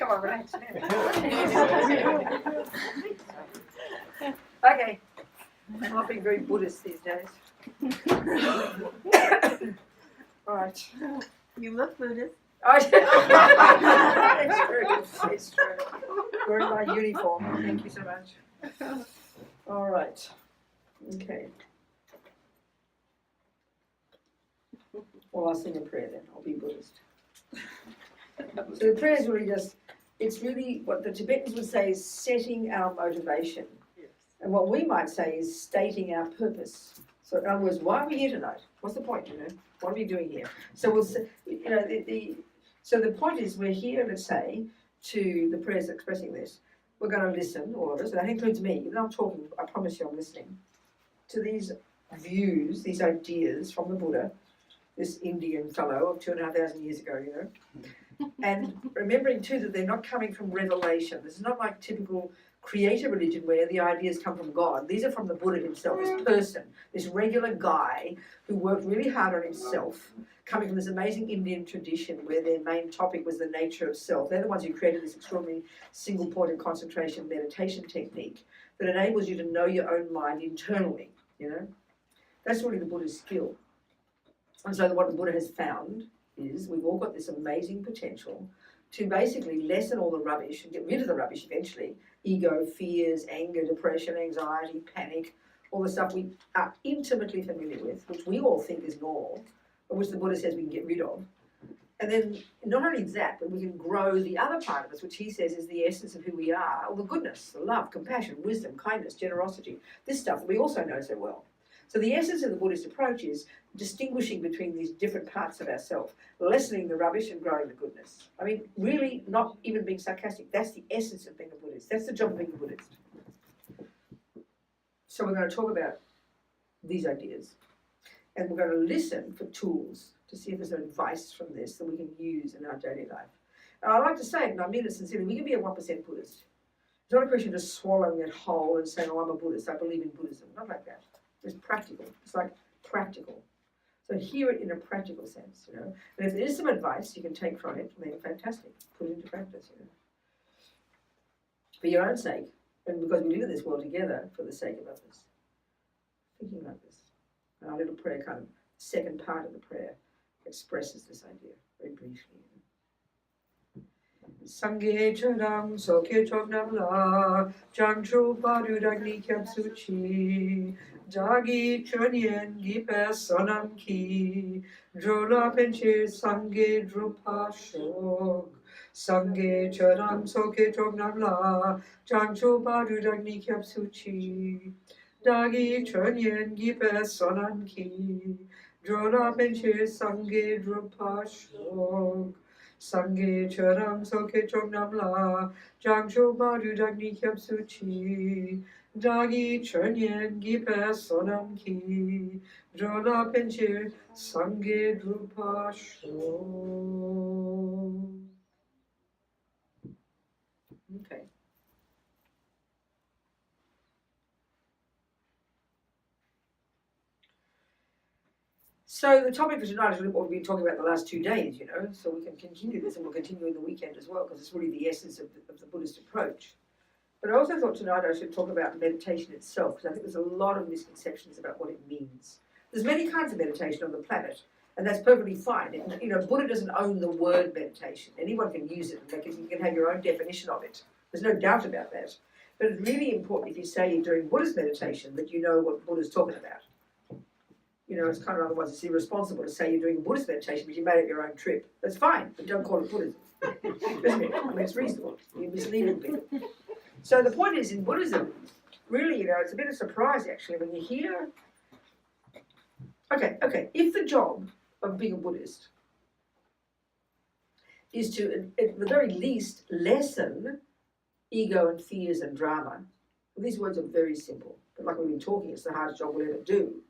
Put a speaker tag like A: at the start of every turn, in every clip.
A: Come on, relax. Okay. I'm not being very Buddhist these days. All right.
B: You look Buddhist.
A: Oh, it's true. It's true. Wearing my uniform. Thank you so much. All right. Okay. Well, I'll sing a prayer then. I'll be Buddhist. So the prayer is really just, it's really what the Tibetans would say is setting our motivation. Yes. And what we might say is stating our purpose. So in other words, why are we here tonight? What's the point, What are we doing here? So we'll say, so the point is we're here, let's say, to the prayers expressing this. We're going to listen, all of us, and that includes me. Even though I'm talking, I promise you I'm listening to these views, these ideas from the Buddha, this Indian fellow of 2,500 years ago, and remembering too that they're not coming from revelation. This is not like typical creator religion where the ideas come from God. These are from the Buddha himself, this person, this regular guy who worked really hard on himself, coming from this amazing Indian tradition where their main topic was the nature of self. They're the ones who created this extraordinary single point of concentration meditation technique that enables you to know your own mind internally, That's really the Buddha's skill. And so what the Buddha has found is we've all got this amazing potential to basically lessen all the rubbish and get rid of the rubbish eventually. Ego, fears, anger, depression, anxiety, panic, all the stuff we are intimately familiar with, which we all think is normal, but which the Buddha says we can get rid of. And then not only that, but we can grow the other part of us, which he says is the essence of who we are, all the goodness, the love, compassion, wisdom, kindness, generosity, this stuff that we also know so well. So the essence of the Buddhist approach is distinguishing between these different parts of ourselves, lessening the rubbish and growing the goodness. I mean, really not even being sarcastic. That's the essence of being a Buddhist. That's the job of being a Buddhist. So we're going to talk about these ideas. And we're going to listen for tools to see if there's advice from this that we can use in our daily life. And I like to say it, and I mean it sincerely, we can be a 1% Buddhist. It's not a question of just swallowing it whole and saying, oh, I'm a Buddhist, I believe in Buddhism. Not like that. It's practical. It's like practical. So hear it in a practical sense, And if there is some advice you can take from it, then fantastic. Put it into practice, For your own sake, and because we live in this world together for the sake of others. Thinking like this. And our little prayer kind of, second part of the prayer expresses this idea very briefly. Sangye charang soke chognam la jangchu baru dagni kyapsuchi jagi chonyen gipe sonam ki drola penche sangye drupa shok sangye charang soke chognam la jangchu baru dagni kyapsuchi jagi chonyen gipe sonam ki drola penche sangye drupa shok Sangye charam soke chognam la jangcho baru dagni kyapsuchi dagi chernyen gipe sonam ki drola penche sangye drupa sho. Okay. So the topic for tonight is really what we've been talking about the last 2 days, so we can continue this and we'll continue in the weekend as well because it's really the essence of the Buddhist approach. But I also thought tonight I should talk about meditation itself because I think there's a lot of misconceptions about what it means. There's many kinds of meditation on the planet and that's perfectly fine. Buddha doesn't own the word meditation. Anyone can use it and you can have your own definition of it. There's no doubt about that. But it's really important if you say you're doing Buddhist meditation that you know what Buddha's talking about. It's kind of otherwise it's irresponsible to say you're doing Buddhist meditation but you made it your own trip. That's fine, but don't call it Buddhism. Isn't it? I mean, it's reasonable. You're misleading people. So the point is in Buddhism, really, it's a bit of a surprise actually when you hear, okay, if the job of being a Buddhist is to, at the very least, lessen ego and fears and drama, well, these words are very simple, but like we've been talking, it's the hardest job we'll ever do.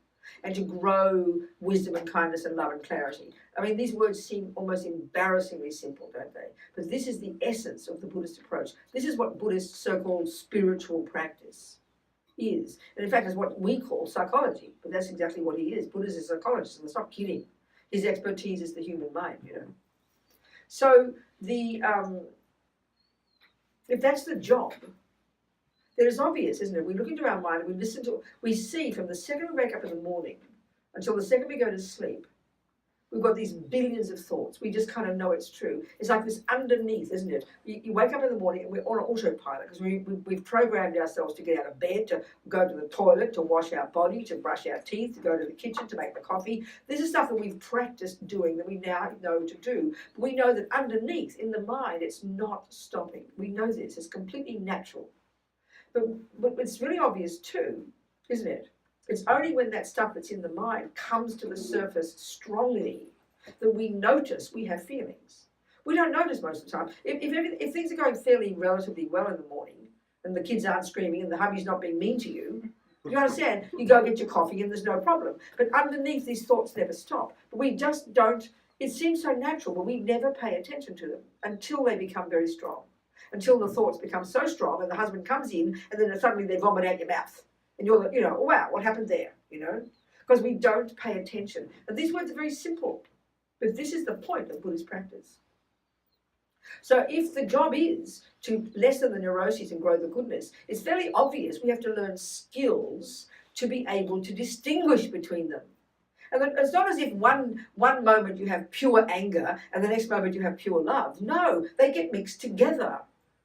A: And to grow wisdom and kindness and love and clarity. I mean, these words seem almost embarrassingly simple, don't they? But this is the essence of the Buddhist approach. This is what Buddhist so-called spiritual practice is. And in fact, it's what we call psychology. But that's exactly what he is. Buddha is a psychologist, and it's not kidding. His expertise is the human mind, So the if that's the job, then it's obvious, isn't it? We look into our mind and we listen to, we see from the second we wake up in the morning until the second we go to sleep, we've got these billions of thoughts. We just kind of know it's true. It's like this underneath, isn't it? You wake up in the morning and we're on autopilot because we've programmed ourselves to get out of bed, to go to the toilet, to wash our body, to brush our teeth, to go to the kitchen, to make the coffee. This is stuff that we've practiced doing that we now know to do. But we know that underneath, in the mind, it's not stopping. We know this. It's completely natural. But it's really obvious too, isn't it? It's only when that stuff that's in the mind comes to the surface strongly that we notice we have feelings. We don't notice most of the time. If things are going fairly relatively well in the morning and the kids aren't screaming and the hubby's not being mean to you, you understand, you go get your coffee and there's no problem. But underneath, these thoughts never stop. But we just don't, it seems so natural, but we never pay attention to them until they become very strong. Until the thoughts become so strong and the husband comes in and then suddenly they vomit out your mouth. And you're like, oh, wow, what happened there, Because we don't pay attention. And these words are very simple, but this is the point of Buddhist practice. So if the job is to lessen the neuroses and grow the goodness, it's fairly obvious we have to learn skills to be able to distinguish between them. And it's not as if one moment you have pure anger and the next moment you have pure love. No, they get mixed together.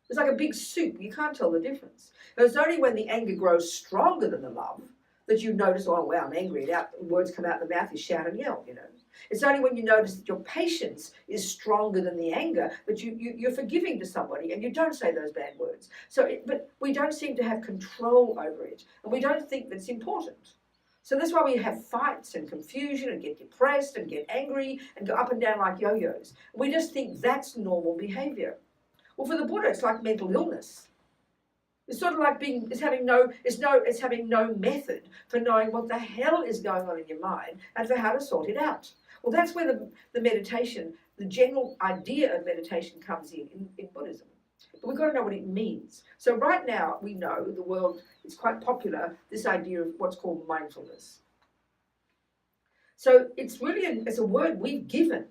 A: It's like a big soup. You can't tell the difference. And it's only when the anger grows stronger than the love that you notice, oh, wow, I'm angry. Words come out the mouth, you shout and yell, It's only when you notice that your patience is stronger than the anger that you're forgiving to somebody and you don't say those bad words. But we don't seem to have control over it. And we don't think that's important. So that's why we have fights and confusion and get depressed and get angry and go up and down like yo-yos. We just think that's normal behavior. Well, for the Buddha, it's like mental illness. It's sort of like having no method for knowing what the hell is going on in your mind and for how to sort it out. Well, that's where the meditation, the general idea of meditation comes in Buddhism. But we've got to know what it means. So right now, we know the world is quite popular, this idea of what's called mindfulness. So it's really it's a word we've given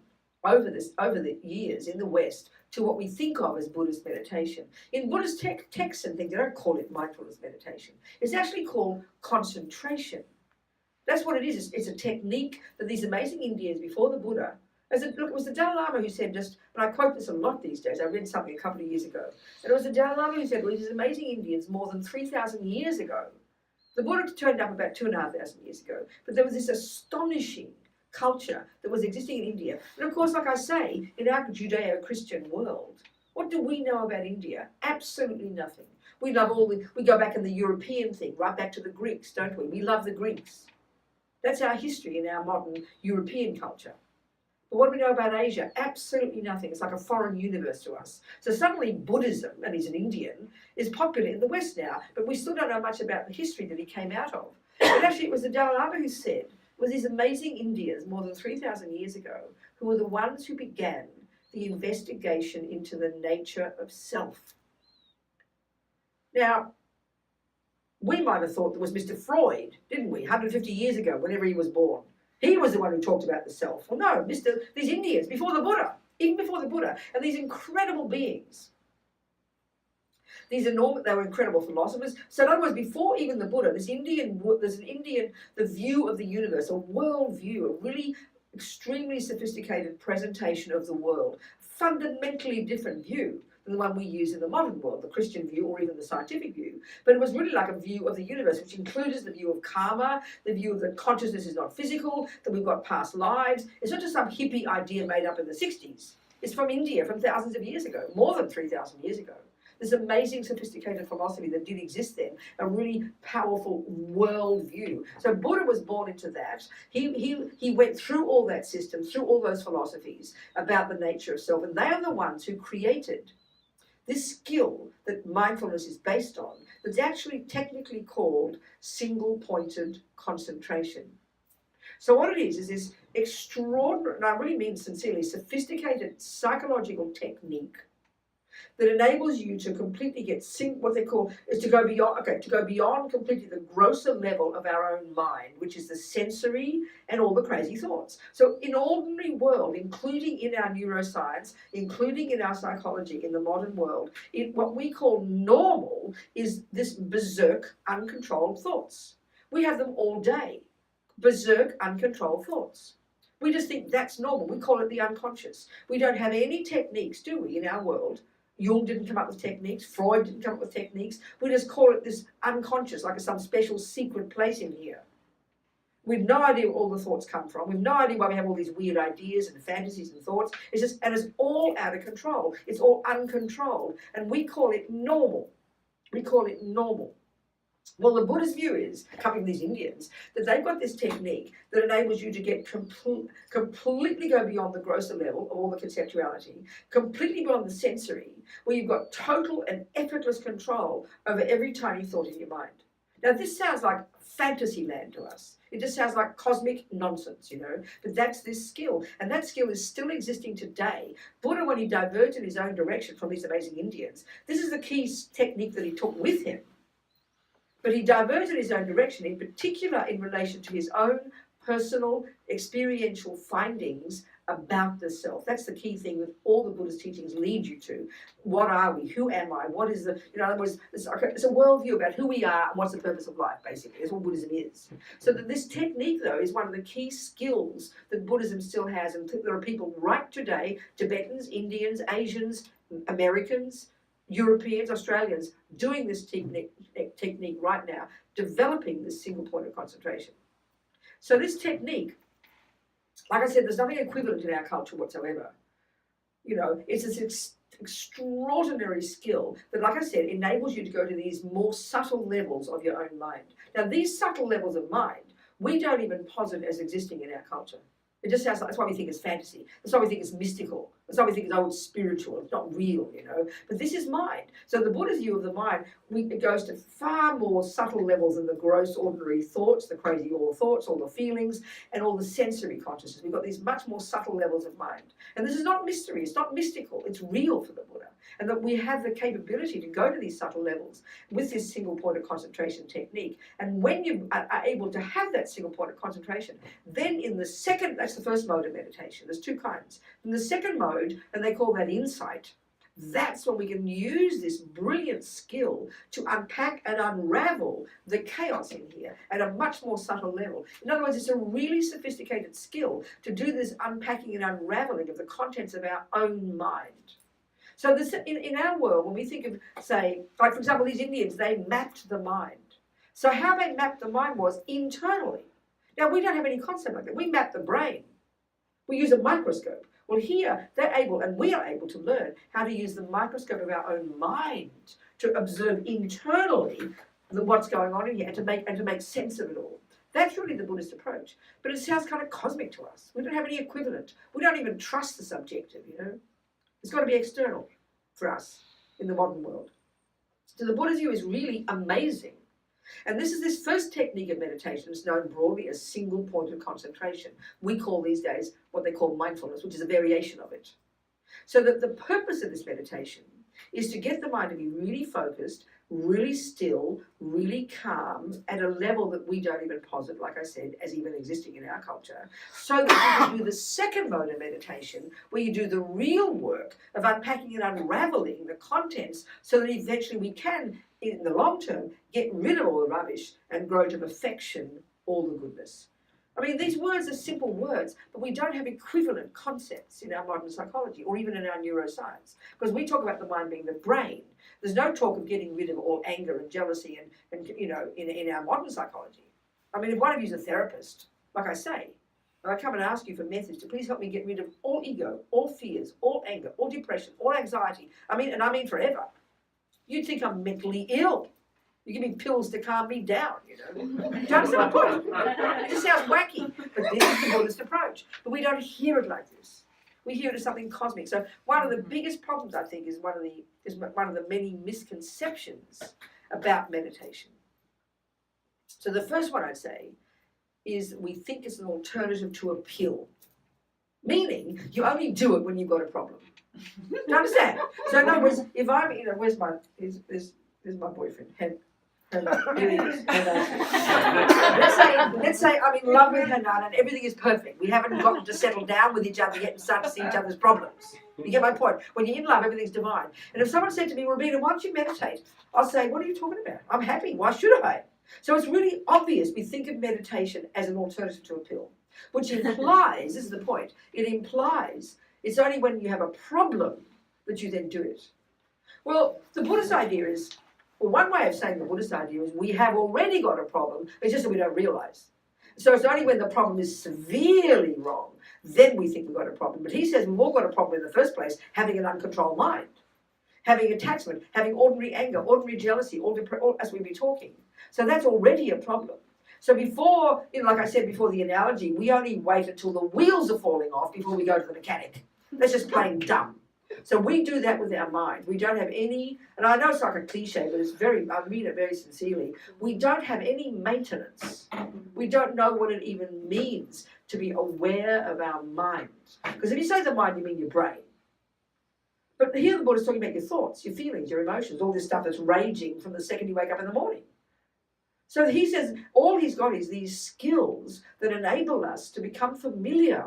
A: over the years in the West to what we think of as Buddhist meditation. In Buddhist texts and things, they don't call it mindfulness meditation. It's actually called concentration. That's what it is. It's a technique that these amazing Indians before the Buddha, it was the Dalai Lama who said and I quote this a lot these days, I read something a couple of years ago, and it was the Dalai Lama who said, well, these amazing Indians more than 3,000 years ago, the Buddha turned up about 2,500 years ago, but there was this astonishing culture that was existing in India. And of course, like I say, in our Judeo-Christian world, what do we know about India? Absolutely nothing. We go back in the European thing, right back to the Greeks, don't we? We love the Greeks. That's our history in our modern European culture. But what do we know about Asia? Absolutely nothing. It's like a foreign universe to us. So suddenly Buddhism, and he's an Indian, is popular in the West now, but we still don't know much about the history that he came out of. But actually it was the Dalai Lama who said, was these amazing Indians more than 3,000 years ago who were the ones who began the investigation into the nature of self. Now, we might have thought there was Mr. Freud, didn't we, 150 years ago, whenever he was born. He was the one who talked about the self. Well, no, these Indians, before the Buddha, even before the Buddha, and these incredible beings. They were incredible philosophers. So in other words, before even the Buddha, there's the view of the universe, a world view, a really extremely sophisticated presentation of the world, fundamentally different view than the one we use in the modern world, the Christian view or even the scientific view. But it was really like a view of the universe, which includes the view of karma, the view that consciousness is not physical, that we've got past lives. It's not just some hippie idea made up in the 60s. It's from India, from thousands of years ago, more than 3,000 years ago. This amazing sophisticated philosophy that did exist then, a really powerful world view. So Buddha was born into that. He went through all that system, through all those philosophies about the nature of self, and they are the ones who created this skill that mindfulness is based on, that's actually technically called single-pointed concentration. So what it is this extraordinary, and I really mean sincerely, sophisticated psychological technique that enables you to completely what they call is to go beyond completely the grosser level of our own mind, which is the sensory and all the crazy thoughts. So in ordinary world, including in our neuroscience, including in our psychology, in the modern world, what we call normal is this berserk, uncontrolled thoughts. We have them all day. Berserk, uncontrolled thoughts. We just think that's normal. We call it the unconscious. We don't have any techniques, do we, in our world? Jung didn't come up with techniques. Freud didn't come up with techniques. We just call it this unconscious, like some special secret place in here. We've no idea where all the thoughts come from. We've no idea why we have all these weird ideas and fantasies and thoughts. It's all out of control. It's all uncontrolled. And we call it normal. We call it normal. Well, the Buddhist view is, coming from these Indians, that they've got this technique that enables you to get completely go beyond the grosser level of all the conceptuality, completely beyond the sensory, where you've got total and effortless control over every tiny thought in your mind. Now, this sounds like fantasy land to us. It just sounds like cosmic nonsense, but that's this skill. And that skill is still existing today. Buddha, when he diverged in his own direction from these amazing Indians, this is the key technique that he took with him. But he diverged in his own direction, in particular in relation to his own personal experiential findings about the self. That's the key thing that all the Buddhist teachings lead you to. What are we? Who am I? What is in other words, it's a worldview about who we are and what's the purpose of life, basically. That's what Buddhism is. So that this technique, though, is one of the key skills that Buddhism still has. And there are people right today, Tibetans, Indians, Asians, Americans, Europeans, Australians, doing this technique right now, developing this single point of concentration. So this technique, like I said, there's nothing equivalent in our culture whatsoever. It's this extraordinary skill that, like I said, enables you to go to these more subtle levels of your own mind. Now, these subtle levels of mind, we don't even posit as existing in our culture. It just sounds like, that's why we think it's fantasy. That's why we think it's mystical. That's why we think it's spiritual. It's not real, But this is mind. So the Buddha's view of the mind, it goes to far more subtle levels than the gross, ordinary thoughts, the crazy all the thoughts, all the feelings, and all the sensory consciousness. We've got these much more subtle levels of mind. And this is not mystery. It's not mystical. It's real for the Buddha. And that we have the capability to go to these subtle levels with this single point of concentration technique. And when you are able to have that single point of concentration, then in the second, that's the first mode of meditation. There's two kinds. In the second mode, and they call that insight, that's when we can use this brilliant skill to unpack and unravel the chaos in here at a much more subtle level. In other words, it's a really sophisticated skill to do this unpacking and unraveling of the contents of our own mind. So this, in our world, when we think of, say, like for example, these Indians, they mapped the mind. So how they mapped the mind was internally. Now, we don't have any concept like that. We map the brain. We use a microscope. Well, here, they're able, and we are able to learn how to use the microscope of our own mind to observe internally what's going on in here and to make sense of it all. That's really the Buddhist approach. But it sounds kind of cosmic to us. We don't have any equivalent. We don't even trust the subjective, It's got to be external for us in the modern world. So the Buddha's view is really amazing. And this first technique of meditation is known broadly as single point of concentration. We call these days what they call mindfulness, which is a variation of it. So that the purpose of this meditation is to get the mind to be really focused, really still, really calm at a level that we don't even posit, like I said, as even existing in our culture, so that you can do the second mode of meditation where you do the real work of unpacking and unraveling the contents so that eventually we can, in the long term, get rid of all the rubbish and grow to perfection all the goodness. I mean, these words are simple words, but we don't have equivalent concepts in our modern psychology or even in our neuroscience. Because we talk about the mind being the brain. There's no talk of getting rid of all anger and jealousy and in our modern psychology. I mean, if one of you is a therapist, like I say, and I come and ask you for methods to please help me get rid of all ego, all fears, all anger, all depression, all anxiety, I mean forever, you'd think I'm mentally ill. You give me pills to calm me down, Do you understand my point? It just sounds wacky, but this is the Buddhist approach. But we don't hear it like this. We hear it as something cosmic. So one of the biggest problems, I think, is one of the many misconceptions about meditation. So the first one I'd say is we think it's an alternative to a pill, meaning you only do it when you've got a problem. Do you understand? So in other words, if I'm, where's my boyfriend? Here he is. Let's say I'm in love with Hanan and everything is perfect. We haven't gotten to settle down with each other yet and start to see each other's problems. You get my point? When you're in love, everything's divine. And if someone said to me, Rabina, why don't you meditate? I'll say, what are you talking about? I'm happy. Why should I? So it's really obvious we think of meditation as an alternative to a pill, which implies, this is the point, it implies it's only when you have a problem that you then do it. Well, the Buddhist idea is, well, one way of saying the Buddhist idea is we have already got a problem, it's just that we don't realize. So it's only when the problem is severely wrong, then we think we've got a problem. But he says we've all got a problem in the first place, having an uncontrolled mind, having attachment, having ordinary anger, ordinary jealousy, all as we've been talking. So that's already a problem. So before, like I said before the analogy, we only wait until the wheels are falling off before we go to the mechanic. That's just plain dumb. So we do that with our mind. We don't have any, and I know it's like a cliche, but I mean it very sincerely. We don't have any maintenance. We don't know what it even means to be aware of our mind. Because if you say the mind, you mean your brain. But here the Buddha's talking about your thoughts, your feelings, your emotions, all this stuff that's raging from the second you wake up in the morning. So he says all he's got is these skills that enable us to become familiar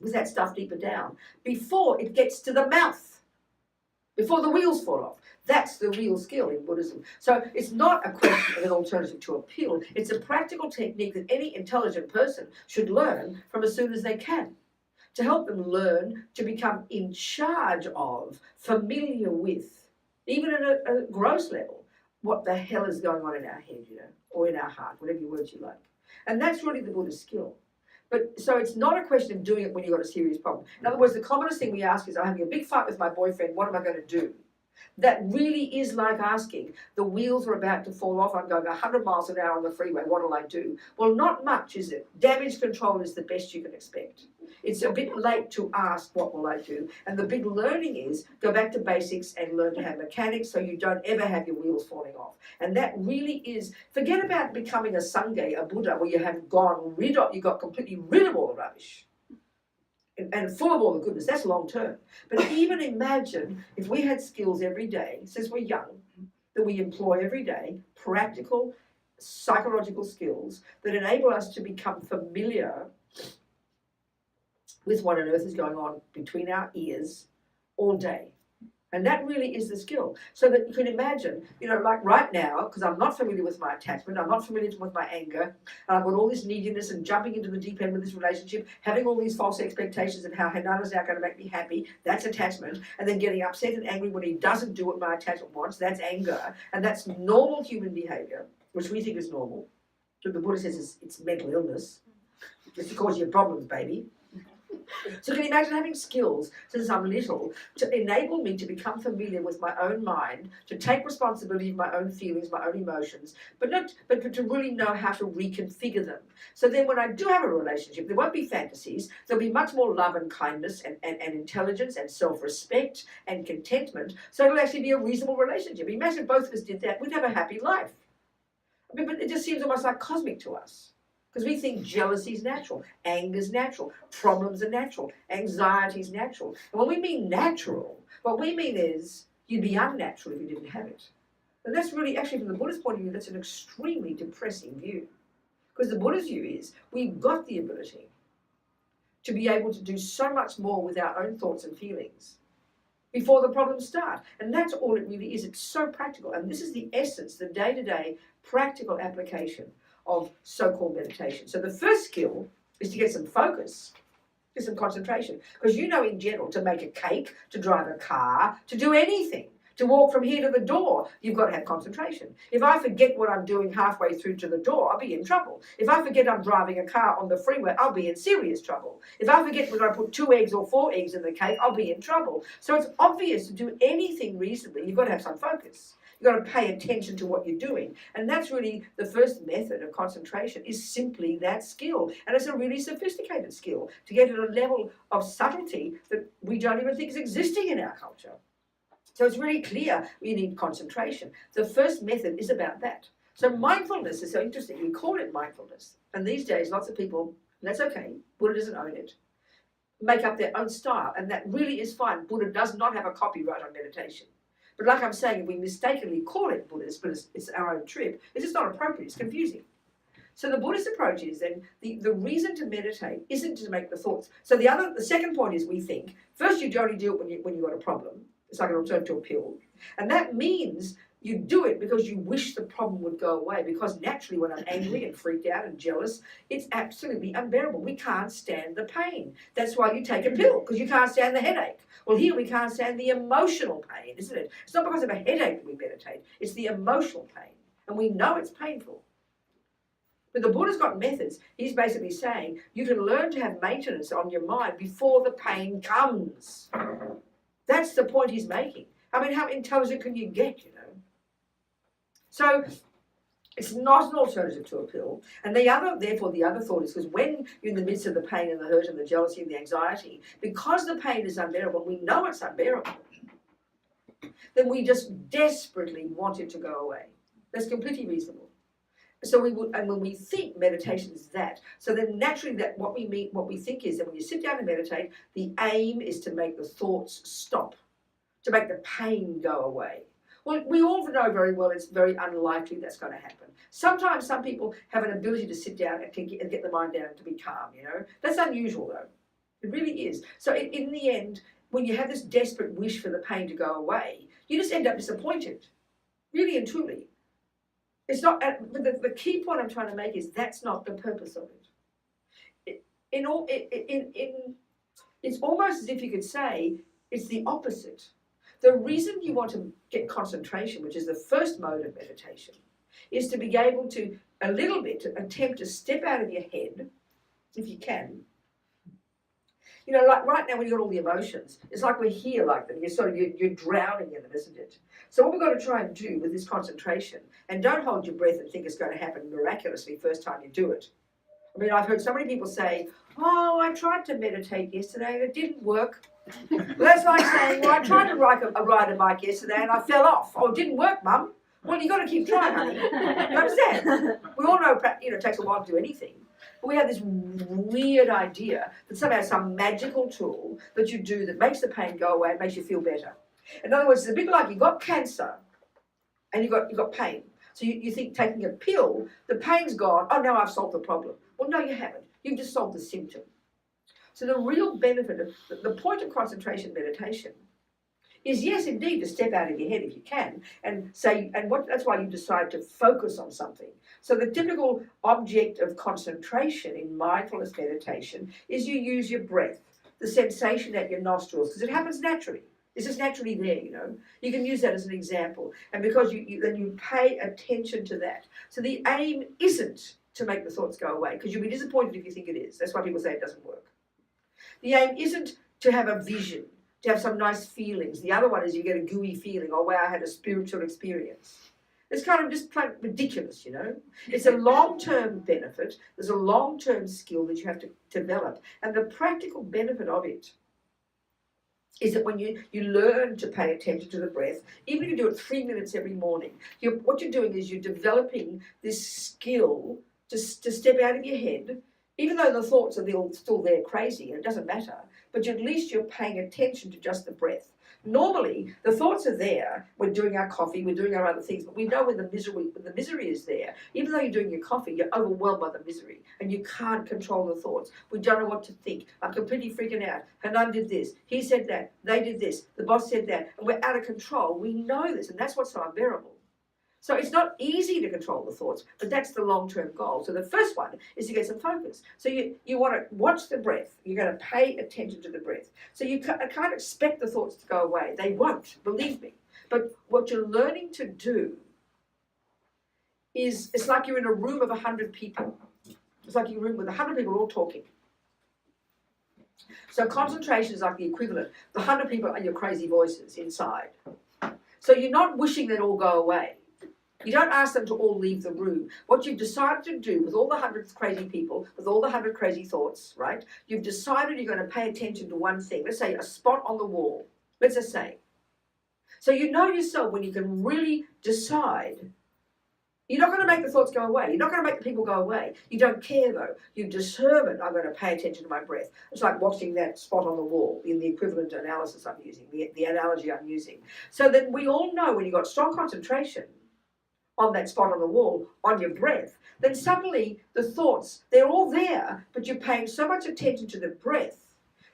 A: with that stuff deeper down before it gets to the mouth, before the wheels fall off. That's the real skill in Buddhism. So it's not a question of an alternative to a pill. It's a practical technique that any intelligent person should learn from as soon as they can, to help them learn to become in charge of, familiar with, even at a gross level, what the hell is going on in our head, or in our heart, whatever words you like. And that's really the Buddhist skill. But so it's not a question of doing it when you've got a serious problem. In other words, the commonest thing we ask is, I'm having a big fight with my boyfriend, what am I going to do? That really is like asking, the wheels are about to fall off, I'm going 100 miles an hour on the freeway, what will I do? Well, not much, is it? Damage control is the best you can expect. It's a bit late to ask, what will I do? And the big learning is, go back to basics and learn to have mechanics so you don't ever have your wheels falling off. And that really is, forget about becoming a Sangha, a Buddha, where you have you got completely rid of all the rubbish. And full of all the goodness, that's long term. But even imagine if we had skills every day, since we're young, that we employ every day, practical, psychological skills that enable us to become familiar with what on earth is going on between our ears all day. And that really is the skill. So that you can imagine, like right now, because I'm not familiar with my attachment, I'm not familiar with my anger, and I've got all this neediness and jumping into the deep end with this relationship, having all these false expectations of how Hanana's now going to make me happy, that's attachment, and then getting upset and angry when he doesn't do what my attachment wants, that's anger, and that's normal human behavior, which we think is normal. But the Buddha says it's mental illness. It's to cause you problems, baby. So can you imagine having skills since I'm little to enable me to become familiar with my own mind, to take responsibility of my own feelings, my own emotions, but to really know how to reconfigure them. So then when I do have a relationship, there won't be fantasies, there'll be much more love and kindness and intelligence and self-respect and contentment, so it'll actually be a reasonable relationship. Imagine if both of us did that, we'd have a happy life. But it just seems almost like cosmic to us. Because we think jealousy is natural, anger is natural, problems are natural, anxiety is natural. And when we mean natural, what we mean is you'd be unnatural if you didn't have it. And that's really, actually from the Buddhist point of view, that's an extremely depressing view. Because the Buddhist view is we've got the ability to be able to do so much more with our own thoughts and feelings before the problems start. And that's all it really is. It's so practical. And this is the essence, the day-to-day practical application of so-called meditation. So the first skill is to get some focus, get some concentration. Because in general, to make a cake, to drive a car, to do anything, to walk from here to the door, you've got to have concentration. If I forget what I'm doing halfway through to the door, I'll be in trouble. If I forget I'm driving a car on the freeway, I'll be in serious trouble. If I forget whether I put 2 eggs or 4 eggs in the cake, I'll be in trouble. So it's obvious to do anything reasonably, you've got to have some focus. You've got to pay attention to what you're doing. And that's really the first method of concentration, is simply that skill. And it's a really sophisticated skill to get at a level of subtlety that we don't even think is existing in our culture. So it's really clear we need concentration. The first method is about that. So mindfulness is so interesting. We call it mindfulness. And these days, lots of people, and that's okay, Buddha doesn't own it. make up their own style, and that really is fine. Buddha does not have a copyright on meditation. But like I'm saying, if we mistakenly call it Buddhist, but it's our own trip, it's just not appropriate, it's confusing. So the Buddhist approach is then the reason to meditate isn't to make the thoughts. So the second point is we think, first you only do it when you've got a problem. It's like an alternative to a pill. And that means you do it because you wish the problem would go away, because naturally when I'm angry and freaked out and jealous, it's absolutely unbearable. We can't stand the pain. That's why you take a pill, because you can't stand the headache. Well, here we can't stand the emotional pain, isn't it? It's not because of a headache that we meditate. It's the emotional pain. And we know it's painful. But the Buddha's got methods. He's basically saying you can learn to have maintenance on your mind before the pain comes. That's the point he's making. I mean, how intelligent can you get, you know? So it's not an alternative to a pill. And therefore the other thought is, because when you're in the midst of the pain and the hurt and the jealousy and the anxiety, because the pain is unbearable, we know it's unbearable, then we just desperately want it to go away. That's completely reasonable. So and when we think meditation is that, so then naturally that what we think is that when you sit down and meditate, the aim is to make the thoughts stop, to make the pain go away. Well, we all know very well it's very unlikely that's going to happen. Sometimes some people have an ability to sit down and get the mind down to be calm, you know. That's unusual though. It really is. So in the end, when you have this desperate wish for the pain to go away, you just end up disappointed, really and truly. It's not. But the key point I'm trying to make is that's not the purpose of it. It's almost as if you could say it's the opposite. The reason you want to get concentration, which is the first mode of meditation, is to be able to, a little bit, to attempt to step out of your head, if you can. You know, like right now when you've got all the emotions, it's like we're here like them. You're drowning in them, isn't it? So what we've got to try and do with this concentration, and don't hold your breath and think it's going to happen miraculously first time you do it. I mean, I've heard so many people say, oh, I tried to meditate yesterday and it didn't work. Well, that's like saying, well, I tried to ride a bike yesterday and I fell off. Oh, it didn't work, Mum. Well, you've got to keep trying, honey. You understand? We all know, it takes a while to do anything. But we have this weird idea that somehow some magical tool that you do that makes the pain go away, makes you feel better. In other words, it's a bit like you got cancer and you got pain. So you think taking a pill, the pain's gone, oh, now I've solved the problem. Well, no, you haven't. You've just solved the symptom. So the real benefit of the point of concentration meditation is, yes, indeed, to step out of your head if you can and say, that's why you decide to focus on something. So the typical object of concentration in mindfulness meditation is you use your breath, the sensation at your nostrils, because it happens naturally. It's just naturally there, you know. You can use that as an example. And because then you pay attention to that. So the aim isn't to make the thoughts go away, because you'll be disappointed if you think it is. That's why people say it doesn't work. The aim isn't to have a vision, to have some nice feelings. The other one is you get a gooey feeling, oh, wow, I had a spiritual experience. It's kind of just ridiculous, you know. It's a long-term benefit. There's a long-term skill that you have to develop. And the practical benefit of it is that when you learn to pay attention to the breath, even if you do it 3 minutes every morning, what you're doing is you're developing this skill to step out of your head, even though the thoughts are still there crazy, and it doesn't matter, but at least you're paying attention to just the breath. Normally, the thoughts are there. We're doing our coffee, we're doing our other things, but we know when the misery is there, even though you're doing your coffee, you're overwhelmed by the misery, and you can't control the thoughts. We don't know what to think. I'm completely freaking out. Hanan did this. He said that. They did this. The boss said that. And we're out of control. We know this, and that's what's so unbearable. So it's not easy to control the thoughts, but that's the long-term goal. So the first one is to get some focus. So you want to watch the breath. You're going to pay attention to the breath. So you can't expect the thoughts to go away. They won't, believe me. But what you're learning to do is, it's like you're in a room of 100 people. It's like you're in a room with 100 people all talking. So concentration is like the equivalent. The 100 people are your crazy voices inside. So you're not wishing they'd all go away. You don't ask them to all leave the room. What you've decided to do with all the 100 crazy people, with all the 100 crazy thoughts, right? You've decided you're going to pay attention to one thing. Let's say a spot on the wall. Let's just say. So you know yourself when you can really decide You're not going to make the thoughts go away. You're not going to make the people go away. You don't care though. You determine, I'm going to pay attention to my breath. It's like watching that spot on the wall in the equivalent analysis I'm using, the analogy I'm using. So then we all know when you've got strong concentration on that spot on the wall, on your breath, then suddenly the thoughts, they're all there, but you're paying so much attention to the breath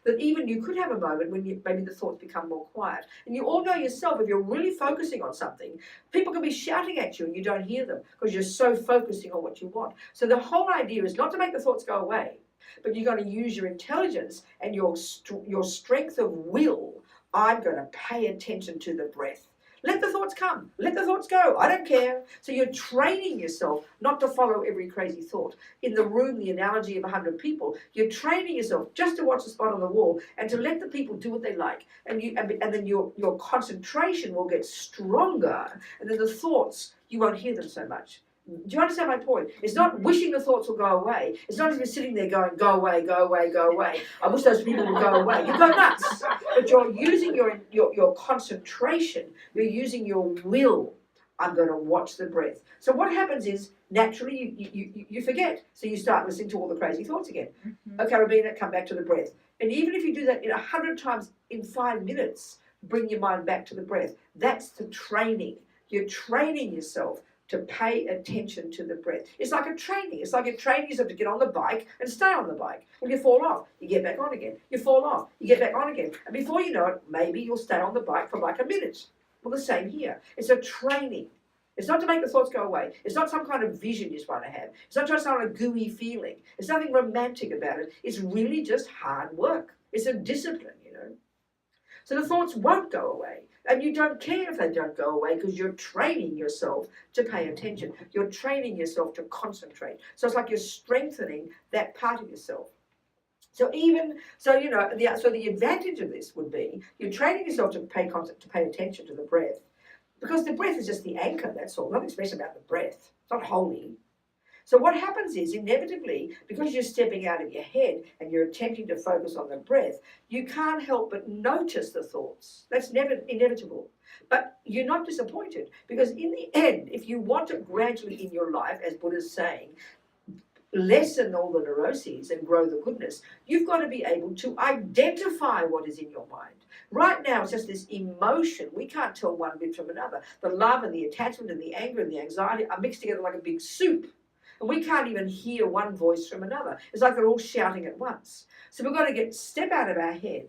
A: that even you could have a moment when maybe the thoughts become more quiet. And you all know yourself, if you're really focusing on something, people can be shouting at you and you don't hear them because you're so focusing on what you want. So the whole idea is not to make the thoughts go away, but you're going to use your intelligence and your strength of will. I'm going to pay attention to the breath. Let the thoughts come. Let the thoughts go. I don't care. So you're training yourself not to follow every crazy thought. In the room, the analogy of 100 people, you're training yourself just to watch the spot on the wall and to let the people do what they like. And then your concentration will get stronger. And then the thoughts, you won't hear them so much. Do you understand my point? It's not wishing the thoughts will go away. It's not even sitting there going, go away, go away, go away. I wish those people would go away. You go nuts. But you're using your concentration. You're using your will. I'm going to watch the breath. So what happens is, naturally, you forget. So you start listening to all the crazy thoughts again. Mm-hmm. Okay, Rabina, come back to the breath. And even if you do that 100 times in 5 minutes, bring your mind back to the breath. That's the training. You're training yourself to pay attention to the breath. It's like a training. It's like you're training yourself to get on the bike and stay on the bike. When you fall off, you get back on again. You fall off, you get back on again. And before you know it, maybe you'll stay on the bike for like a minute. Well, the same here. It's a training. It's not to make the thoughts go away. It's not some kind of vision you just want to have. It's not just some kind of gooey feeling. There's nothing romantic about it. It's really just hard work. It's a discipline, you know. So the thoughts won't go away. And you don't care if they don't go away because you're training yourself to pay attention. You're training yourself to concentrate. So it's like you're strengthening that part of yourself. So the advantage of this would be you're training yourself to pay attention to the breath, because the breath is just the anchor. That's all. Nothing special about the breath. It's not holy. So what happens is, inevitably, because you're stepping out of your head and you're attempting to focus on the breath, you can't help but notice the thoughts. That's never inevitable. But you're not disappointed, because in the end, if you want to gradually in your life, as Buddha's saying, lessen all the neuroses and grow the goodness, you've got to be able to identify what is in your mind. Right now, it's just this emotion. We can't tell one bit from another. The love and the attachment and the anger and the anxiety are mixed together like a big soup. And we can't even hear one voice from another. It's like they're all shouting at once. So we've got to step out of our head,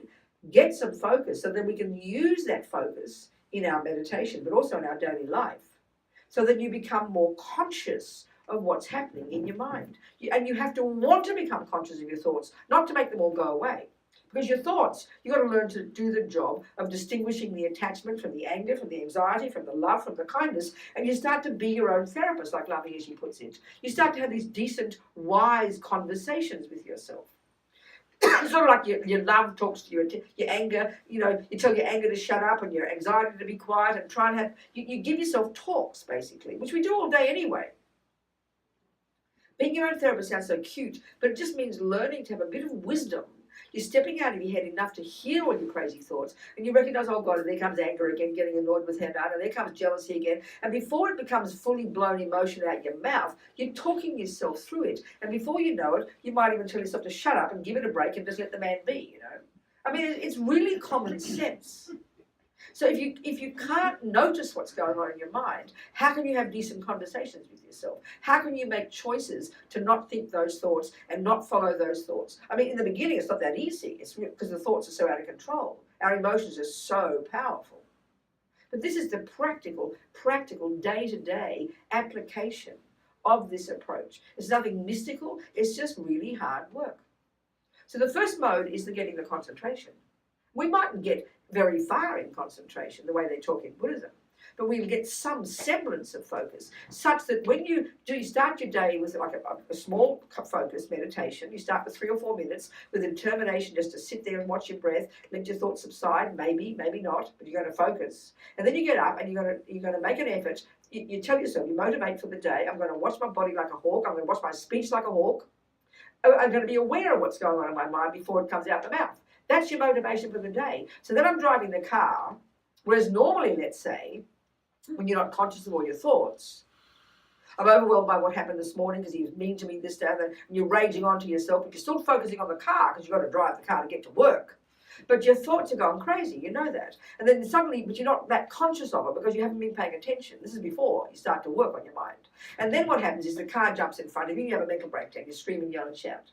A: get some focus, so that we can use that focus in our meditation, but also in our daily life, so that you become more conscious of what's happening in your mind. And you have to want to become conscious of your thoughts, not to make them all go away. Because your thoughts, you've got to learn to do the job of distinguishing the attachment from the anger, from the anxiety, from the love, from the kindness, and you start to be your own therapist, like Lama Yeshe puts it. You start to have these decent, wise conversations with yourself. Sort of like your love talks to your anger, you tell your anger to shut up and your anxiety to be quiet, and try and have, you give yourself talks, basically, which we do all day anyway. Being your own therapist sounds so cute, but it just means learning to have a bit of wisdom. You're stepping out of your head enough to hear all your crazy thoughts, and you recognize, oh God, and there comes anger again, getting annoyed with her now, and there comes jealousy again. And before it becomes fully blown emotion out your mouth, you're talking yourself through it. And before you know it, you might even tell yourself to shut up and give it a break and just let the man be, I mean, it's really common sense. So if you can't notice what's going on in your mind, how can you have decent conversations with yourself? How can you make choices to not think those thoughts and not follow those thoughts? I mean, in the beginning, it's not that easy. It's because the thoughts are so out of control. Our emotions are so powerful. But this is the practical, day-to-day application of this approach. It's nothing mystical. It's just really hard work. So the first mode is getting the concentration. We mightn't get very far in concentration, the way they talk in Buddhism, but we'll get some semblance of focus, such that when you start your day with like a small focus meditation. You start with 3 or 4 minutes with a determination just to sit there and watch your breath, let your thoughts subside, maybe not, but you're going to focus. And then you get up and you're going to make an effort. You tell yourself, you motivate for the day, I'm going to watch my body like a hawk, I'm going to watch my speech like a hawk, I'm going to be aware of what's going on in my mind before it comes out the mouth. That's your motivation for the day. So then I'm driving the car, whereas normally, let's say, when you're not conscious of all your thoughts, I'm overwhelmed by what happened this morning because he was mean to me this day, and you're raging on to yourself, but you're still focusing on the car because you've got to drive the car to get to work. But your thoughts are going crazy, you know that. And then suddenly, but you're not that conscious of it because you haven't been paying attention. This is before you start to work on your mind. And then what happens is the car jumps in front of you, you have a mental breakdown, you scream and yell and shout.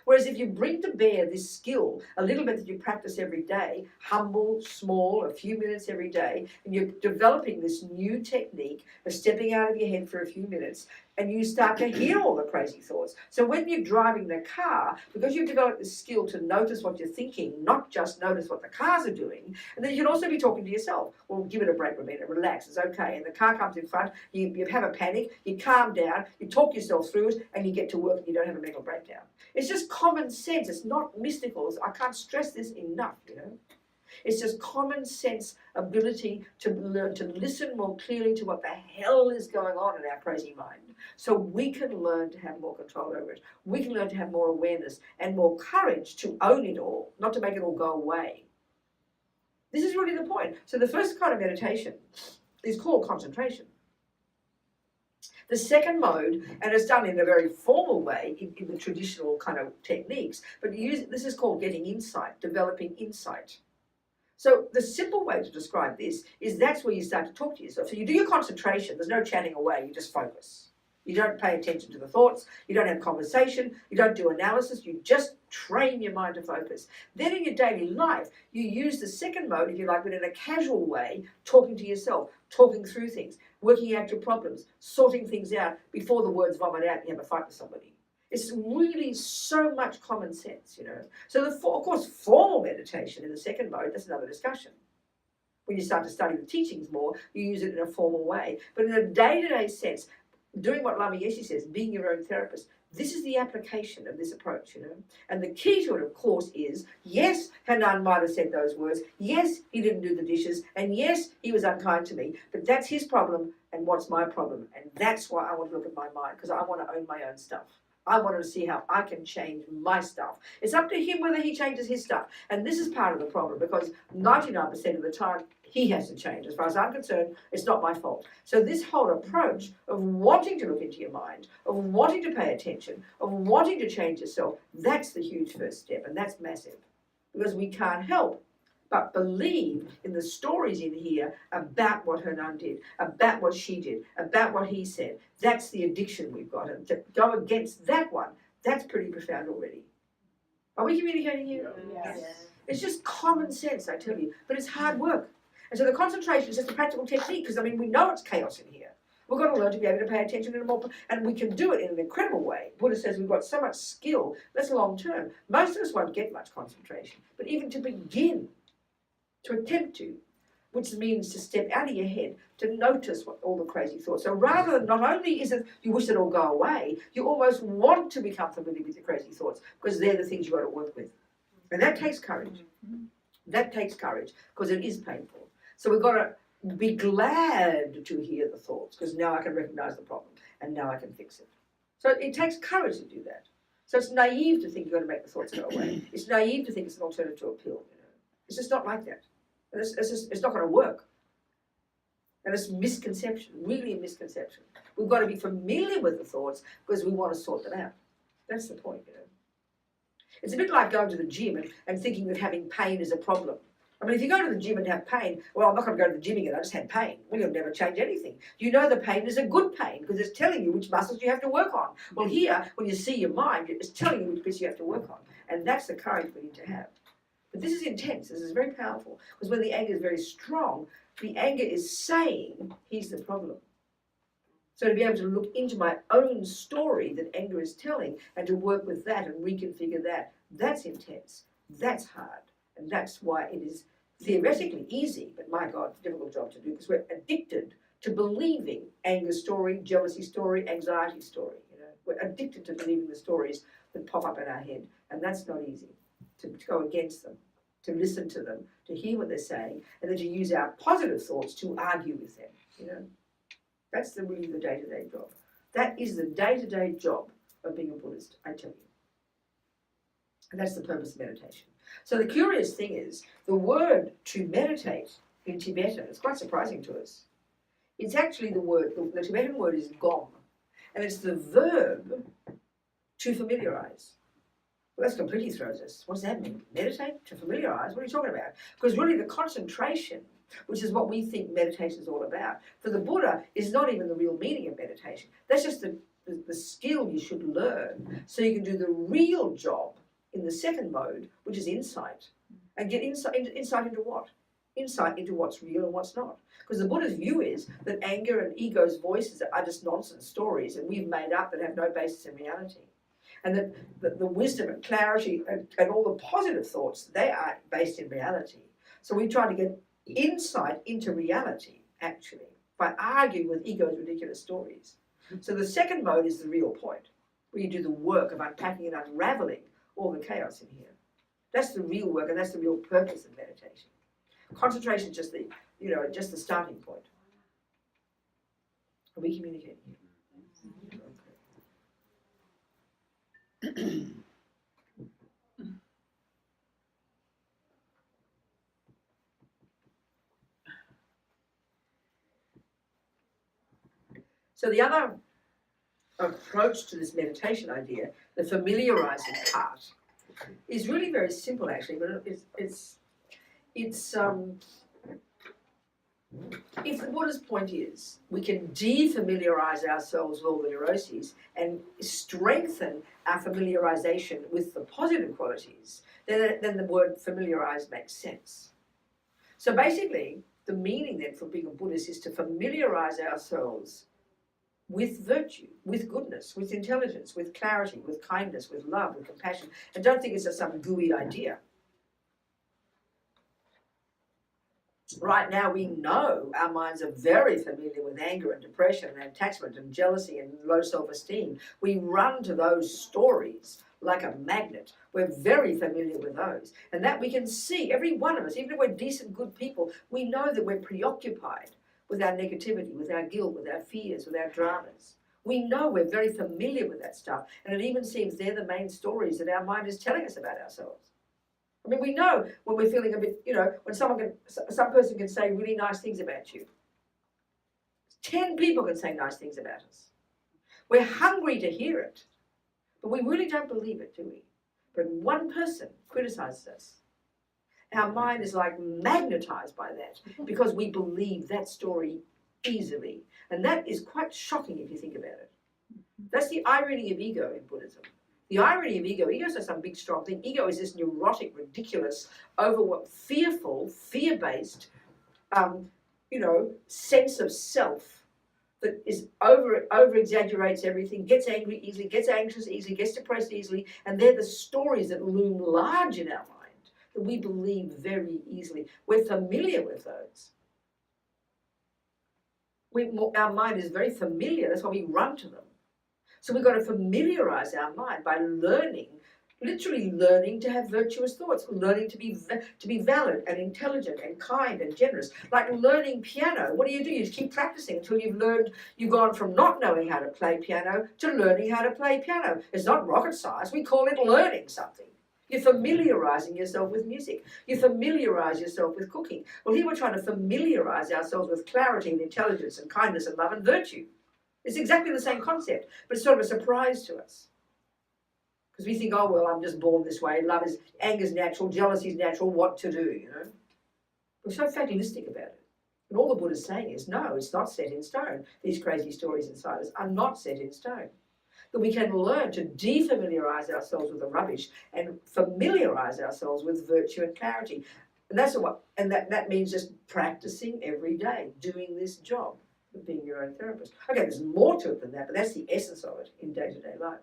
A: Whereas if you bring to bear this skill, a little bit that you practice every day, humble, small, a few minutes every day, and you're developing this new technique of stepping out of your head for a few minutes, and you start to hear all the crazy thoughts. So when you're driving the car, because you've developed this skill to notice what you're thinking, not just notice what the cars are doing, and then you can also be talking to yourself. Well, give it a break, Ramina, relax, it's okay. And the car comes in front, you have a panic, you calm down, you talk yourself through it, and you get to work and you don't have a mental breakdown. It's just common sense, it's not mystical. I can't stress this enough, you know. It's just common sense ability to learn to listen more clearly to what the hell is going on in our crazy mind, so we can learn to have more control over it. We can learn to have more awareness and more courage to own it all, not to make it all go away. This is really the point. So the first kind of meditation is called concentration. The second mode, and it's done in a very formal way in the traditional kind of techniques, but this is called getting insight, developing insight. So the simple way to describe this is that's where you start to talk to yourself. So you do your concentration, there's no chatting away, you just focus. You don't pay attention to the thoughts, you don't have conversation, you don't do analysis, you just train your mind to focus. Then in your daily life, you use the second mode, if you like, but in a casual way, talking to yourself, talking through things, working out your problems, sorting things out before the words vomit out and you have a fight with somebody. It's really so much common sense, you know. So, of course, formal meditation in the second mode, that's another discussion. When you start to study the teachings more, you use it in a formal way. But in a day-to-day sense, doing what Lama Yeshe says, being your own therapist, this is the application of this approach, you know. And the key to it, of course, is, yes, Hanan might have said those words. Yes, he didn't do the dishes. And yes, he was unkind to me. But that's his problem, and what's my problem? And that's why I want to look at my mind, because I want to own my own stuff. I want to see how I can change my stuff. It's up to him whether he changes his stuff. And this is part of the problem, because 99% of the time, he has to change. As far as I'm concerned, it's not my fault. So this whole approach of wanting to look into your mind, of wanting to pay attention, of wanting to change yourself, that's the huge first step, and that's massive. Because we can't help but believe in the stories in here about what Hernan did, about what she did, about what he said. That's the addiction we've got. And to go against that one, that's pretty profound already. Are we communicating here?
B: Yes.
A: It's just common sense, I tell you, but it's hard work. And so the concentration is just a practical technique, because, I mean, we know it's chaos in here. We've got to learn to be able to pay attention in a more, and we can do it in an incredible way. Buddha says we've got so much skill, that's long term. Most of us won't get much concentration, but even to begin, to attempt to, which means to step out of your head, to notice what all the crazy thoughts. So rather than, not only is it you wish it all go away, you almost want to become familiar with your crazy thoughts, because they're the things you've got to work with. And that takes courage. That takes courage, because it is painful. So we've got to be glad to hear the thoughts, because now I can recognize the problem and now I can fix it. So it takes courage to do that. So it's naive to think you're going to make the thoughts go away. It's naive to think it's an alternative to a pill. You know, it's just not like that. It's not going to work. And it's misconception, really a misconception. We've got to be familiar with the thoughts because we want to sort them out. That's the point, you know. It's a bit like going to the gym and thinking that having pain is a problem. I mean, if you go to the gym and have pain, well, I'm not going to go to the gym again, I just had pain. Well, you'll never change anything. You know the pain is a good pain because it's telling you which muscles you have to work on. Well, here, when you see your mind, it's telling you which bits you have to work on. And that's the courage we need to have. But this is intense, this is very powerful, because when the anger is very strong, the anger is saying, he's the problem. So to be able to look into my own story that anger is telling and to work with that and reconfigure that, that's intense, that's hard. And that's why it is theoretically easy, but my God, difficult job to do, because we're addicted to believing anger story, jealousy story, anxiety story. You know, we're addicted to believing the stories that pop up in our head, and that's not easy. To go against them, to listen to them, to hear what they're saying, and then to use our positive thoughts to argue with them. You know, that's really the day-to-day job. That is the day-to-day job of being a Buddhist, I tell you. And that's the purpose of meditation. So the curious thing is, the word to meditate in Tibetan, it's quite surprising to us. It's actually the word, the Tibetan word is gom. And it's the verb to familiarize. Well, that completely throws us. What does that mean? Meditate? To familiarize? What are you talking about? Because really the concentration, which is what we think meditation is all about, for the Buddha is not even the real meaning of meditation. That's just the skill you should learn so you can do the real job in the second mode, which is insight. And get insight into what? Insight into what's real and what's not. Because the Buddha's view is that anger and ego's voices are just nonsense stories that we've made up that have no basis in reality. And that the wisdom and clarity and all the positive thoughts, they are based in reality. So we try to get insight into reality, actually, by arguing with ego's ridiculous stories. So the second mode is the real point, where you do the work of unpacking and unraveling all the chaos in here. That's the real work, and that's the real purpose of meditation. Concentration is just the starting point. Are we communicating here? So the other approach to this meditation idea, the familiarizing part, is really very simple actually, but it's if the Buddha's point is we can defamiliarize ourselves with all the neuroses and strengthen our familiarization with the positive qualities, then the word familiarize makes sense. So basically, the meaning then for being a Buddhist is to familiarize ourselves with virtue, with goodness, with intelligence, with clarity, with kindness, with love, with compassion. And don't think it's some gooey idea. Right now we know our minds are very familiar with anger and depression and attachment and jealousy and low self-esteem. We run to those stories like a magnet. We're very familiar with those. And that we can see, every one of us, even if we're decent, good people, we know that we're preoccupied with our negativity, with our guilt, with our fears, with our dramas. We know we're very familiar with that stuff. And it even seems they're the main stories that our mind is telling us about ourselves. I mean, we know when we're feeling a bit, when some person can say really nice things about you. 10 people can say nice things about us. We're hungry to hear it, but we really don't believe it, do we? But one person criticizes us. Our mind is like magnetized by that because we believe that story easily. And that is quite shocking if you think about it. That's the irony of ego in Buddhism. The irony of ego is not some big strong thing. Ego is this neurotic, ridiculous, fearful, fear-based, sense of self that is over-exaggerates everything, gets angry easily, gets anxious easily, gets depressed easily, and they're the stories that loom large in our mind that we believe very easily. We're familiar with those. Our mind is very familiar. That's why we run to them. So we've got to familiarize our mind by literally learning to have virtuous thoughts, learning to be valid and intelligent and kind and generous. Like learning piano. What do? You just keep practicing until you've gone from not knowing how to play piano to learning how to play piano. It's not rocket science. We call it learning something. You're familiarizing yourself with music. You familiarize yourself with cooking. Well, here we're trying to familiarize ourselves with clarity and intelligence and kindness and love and virtue. It's exactly the same concept, but it's sort of a surprise to us. Because we think, oh, well, I'm just born this way. Anger's natural, jealousy's natural, what to do, We're so fatalistic about it. And all the Buddha's saying is, no, it's not set in stone. These crazy stories inside us are not set in stone. That we can learn to defamiliarize ourselves with the rubbish and familiarize ourselves with virtue and clarity. And that means just practicing every day, doing this job of being your own therapist. Okay, there's more to it than that, but that's the essence of it in day-to-day life.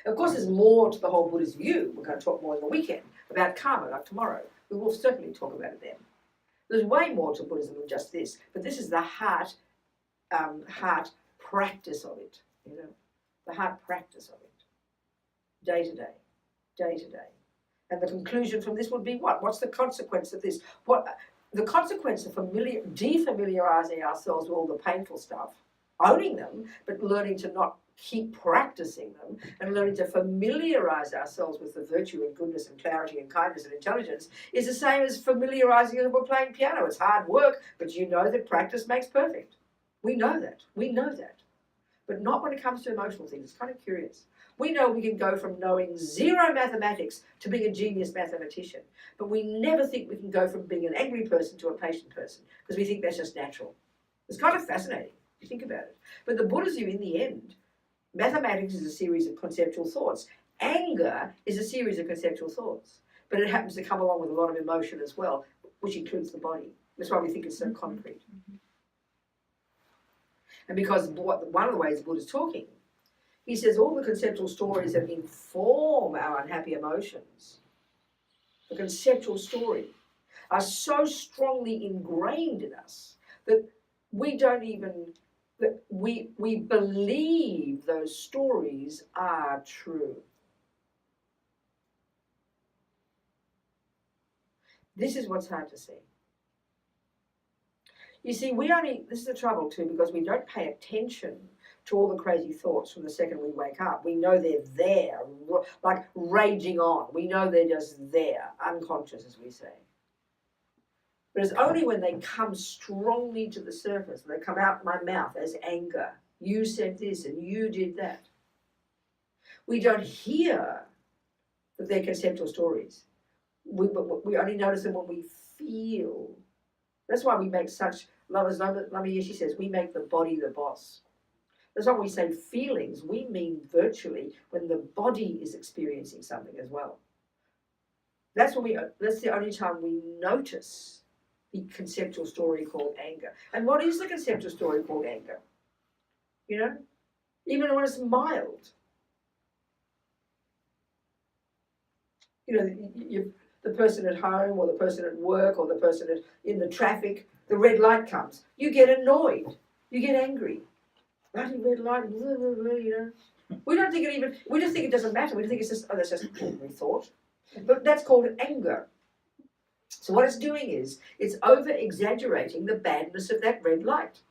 A: Of course, there's more to the whole Buddhist view. We're going to talk more in the weekend about karma, like tomorrow. We will certainly talk about it then. There's way more to Buddhism than just this, but this is the heart practice of it, the heart practice of it, day to day, day to day. And the conclusion from this would be what? What's the consequence of this? The consequence of defamiliarizing ourselves with all the painful stuff, owning them, but learning to not keep practicing them and learning to familiarize ourselves with the virtue and goodness and clarity and kindness and intelligence is the same as familiarizing us with playing piano. It's hard work, but you know that practice makes perfect. We know that. We know that. but not when it comes to emotional things. It's kind of curious. We know we can go from knowing zero mathematics to being a genius mathematician, but we never think we can go from being an angry person to a patient person because we think that's just natural. It's kind of fascinating if you think about it. But the Buddha's view, in the end, mathematics is a series of conceptual thoughts. Anger is a series of conceptual thoughts, but it happens to come along with a lot of emotion as well, which includes the body. That's why we think it's so concrete. And because one of the ways the Buddha's talking, he says all the conceptual stories that inform our unhappy emotions, the conceptual story, are so strongly ingrained in us that we don't even, that we believe those stories are true. This is what's hard to see. You see, this is the trouble too, because we don't pay attention to all the crazy thoughts from the second we wake up. We know they're there, like raging on. We know they're just there, unconscious, as we say. But it's only when they come strongly to the surface, when they come out my mouth as anger. You said this and you did that. We don't hear that they're conceptual stories. We only notice them when we feel. That's why we make such, Lama Yeshe says, we make the body the boss. That's why when we say feelings, we mean virtually when the body is experiencing something as well. That's the only time we notice the conceptual story called anger. And what is the conceptual story called anger? You know, even when it's mild. You know, the person at home or the person at work or the person in the traffic, the red light comes. You get annoyed. You get angry. Bloody red light, blah, blah, blah, you know. We don't think it even, we just think it doesn't matter. We think it's just, oh, that's just ordinary thought. But that's called anger. So what it's doing is, it's over-exaggerating the badness of that red light.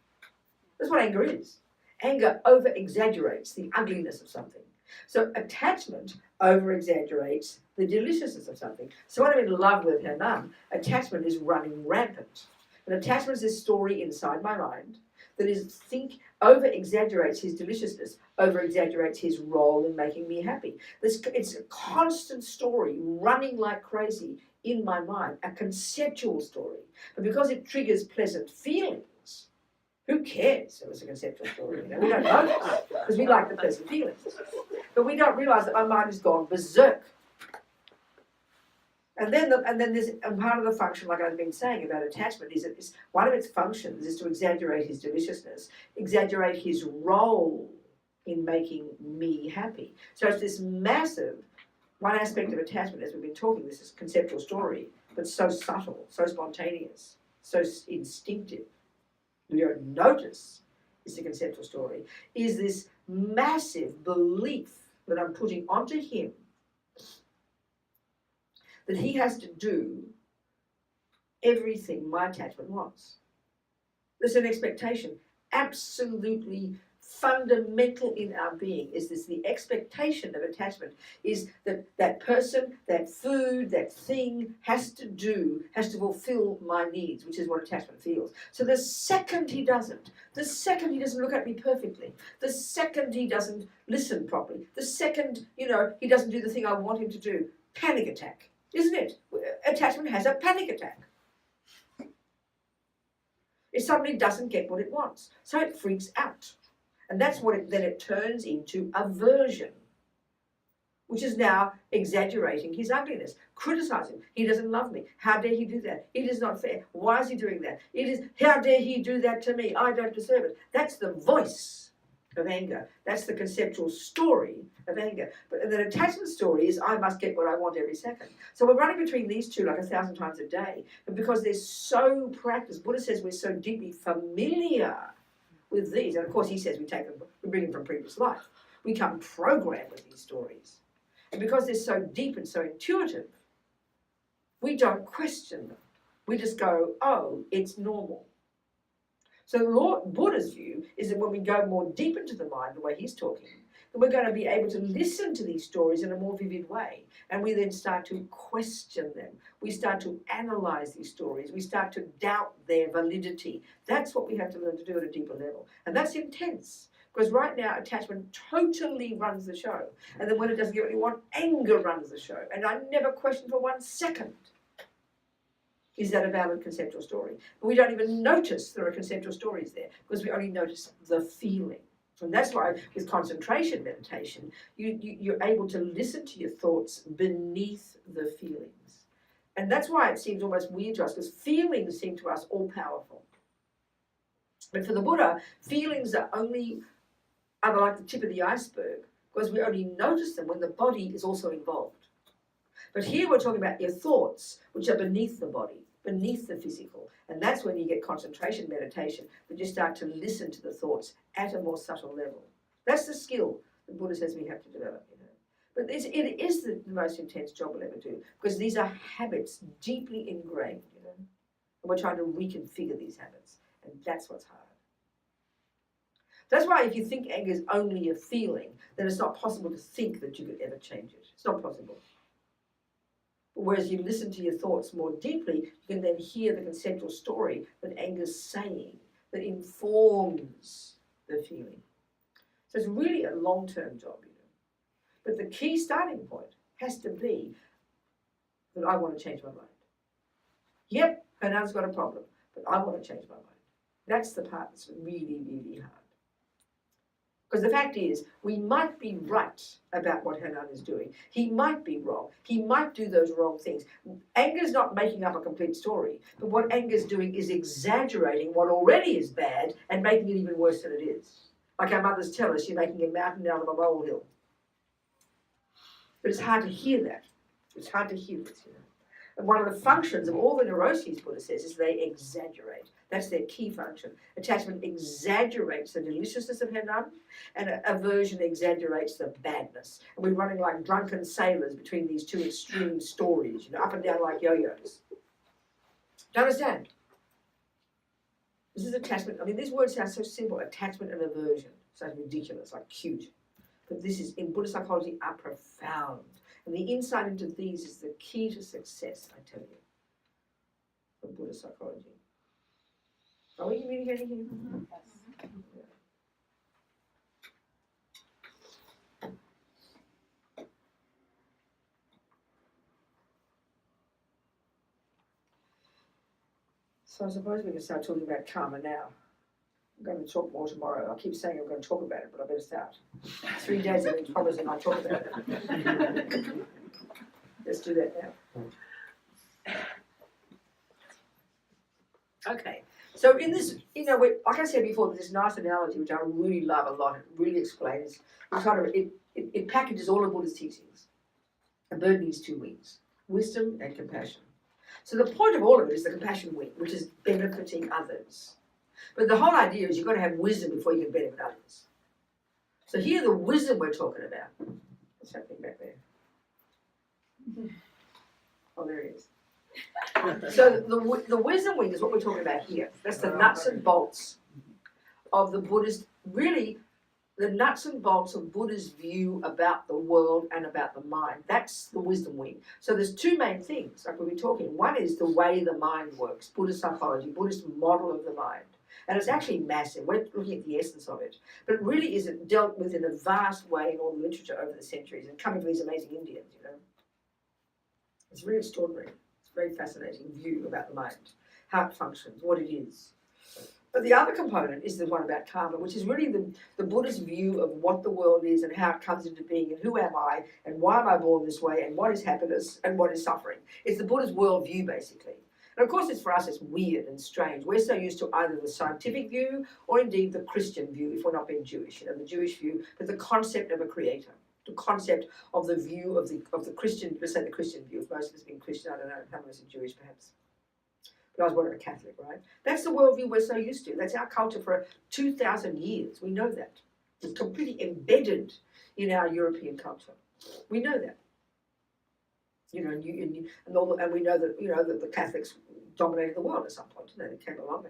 A: That's what anger is. Anger over-exaggerates the ugliness of something. So attachment over-exaggerates the deliciousness of something. So when I'm in love with her nun, attachment is running rampant. And attachment is this story inside my mind that over-exaggerates his deliciousness, over-exaggerates his role in making me happy. It's a constant story running like crazy in my mind, a conceptual story. But because it triggers pleasant feelings, who cares if it's a conceptual story? You know, we don't notice because we like the pleasant feelings. But we don't realise that my mind has gone berserk. And then part of the function, like I've been saying about attachment, is that one of its functions is to exaggerate his deliciousness, exaggerate his role in making me happy. So it's this massive, one aspect of attachment, as we've been talking, this is conceptual story, but so subtle, so spontaneous, so instinctive. We don't notice it's a conceptual story, is this massive belief that I'm putting onto him that he has to do everything my attachment wants. There's an expectation, absolutely fundamental in our being, is this the expectation of attachment, is that that person, that food, that thing has to fulfill my needs, which is what attachment feels. So the second he doesn't look at me perfectly, the second he doesn't listen properly, the second, he doesn't do the thing I want him to do, panic attack. Isn't it? Attachment has a panic attack. It suddenly doesn't get what it wants. So it freaks out. And that's what then it turns into aversion, which is now exaggerating his ugliness, criticizing. He doesn't love me. How dare he do that? It is not fair. Why is he doing that? How dare he do that to me? I don't deserve it. That's the voice of anger. That's the conceptual story of anger. But the attachment story is I must get what I want every second. So we're running between these two like 1,000 times a day. And because they're so practiced, Buddha says we're so deeply familiar with these. And of course he says we bring them from previous life. We come programmed with these stories. And because they're so deep and so intuitive, we don't question them. We just go, oh, it's normal. So Buddha's view is that when we go more deep into the mind, the way he's talking, then we're going to be able to listen to these stories in a more vivid way. And we then start to question them. We start to analyze these stories. We start to doubt their validity. That's what we have to learn to do at a deeper level. And that's intense, Because right now, attachment totally runs the show. And then when it doesn't get what you want, anger runs the show. And I never question for 1 second, is that a valid conceptual story? But we don't even notice there are conceptual stories there because we only notice the feeling. And that's why with concentration meditation, you're able to listen to your thoughts beneath the feelings. And that's why it seems almost weird to us, because feelings seem to us all powerful. But for the Buddha, feelings are like the tip of the iceberg, because we only notice them when the body is also involved. But here we're talking about your thoughts, which are beneath the body, beneath the physical. And that's when you get concentration meditation, when you start to listen to the thoughts at a more subtle level. That's the skill the Buddha says we have to develop. But it is the most intense job we'll ever do, because these are habits deeply ingrained, and we're trying to reconfigure these habits, and that's what's hard. That's why if you think anger is only a feeling, then it's not possible to think that you could ever change it. It's not possible. Whereas you listen to your thoughts more deeply, you can then hear the conceptual story that anger's saying, that informs the feeling. So it's really a long-term job, But the key starting point has to be that I want to change my mind. Yep, Hanan's got a problem, but I want to change my mind. That's the part that's really, really hard. Because the fact is, we might be right about what Hanan is doing. He might be wrong. He might do those wrong things. Anger's not making up a complete story, but what anger's doing is exaggerating what already is bad and making it even worse than it is. Like our mothers tell us, you're making a mountain out of a molehill. But it's hard to hear that. It's hard to hear this, And one of the functions of all the neuroses, Buddha says, is they exaggerate. That's their key function. Attachment exaggerates the deliciousness of Hanan, and aversion exaggerates the badness. And we're running like drunken sailors between these two extreme stories, up and down like yo-yos. Do you understand? This is attachment. I mean, these words sound so simple, attachment and aversion. Sounds ridiculous, like cute. But this is, in Buddhist psychology, are profound. And the insight into these is the key to success, I tell you, from Buddhist psychology. Are we communicating here? Mm-hmm. Yes. Yeah. So I suppose we can start talking about karma now. I'm going to talk more tomorrow. I keep saying I'm going to talk about it, but I better start. 3 days I've been promising I'll talk about it. Let's do that now. Okay. So in this, like I said before, there's this nice analogy which I really love a lot. It really explains. It packages all of Buddha's teachings. A bird needs 2 wings: wisdom and compassion. So the point of all of it is the compassion wing, which is benefiting others. But the whole idea is you've got to have wisdom before you can benefit others. So here the wisdom we're talking about. What's happening back there? Oh, there it is. So the wisdom wing is what we're talking about here. That's the nuts and bolts of the Buddhist, really the nuts and bolts of Buddha's view about the world and about the mind. That's the wisdom wing. So there's 2 main things, like we've been talking. One is the way the mind works, Buddhist psychology, Buddhist model of the mind. And it's actually massive. We're looking at the essence of it. But it really isn't dealt with in a vast way in all the literature over the centuries, and coming from these amazing Indians, It's really extraordinary. It's a very fascinating view about the mind, how it functions, what it is. But the other component is the one about karma, which is really the Buddhist view of what the world is and how it comes into being and who am I and why am I born this way and what is happiness and what is suffering. It's the Buddhist worldview, basically. And of course, for us, it's weird and strange. We're so used to either the scientific view or indeed the Christian view, if we're not being Jewish, the Jewish view, but the concept of a creator, the concept of the view of the Christian, let's say the Christian view. If most of us being Christian, I don't know, how many of us are Jewish, perhaps. But I was born a Catholic, right? That's the worldview we're so used to. That's our culture for 2,000 years. We know that. It's completely embedded in our European culture. We know that. And we know that that the Catholics dominated the world at some point. They came along,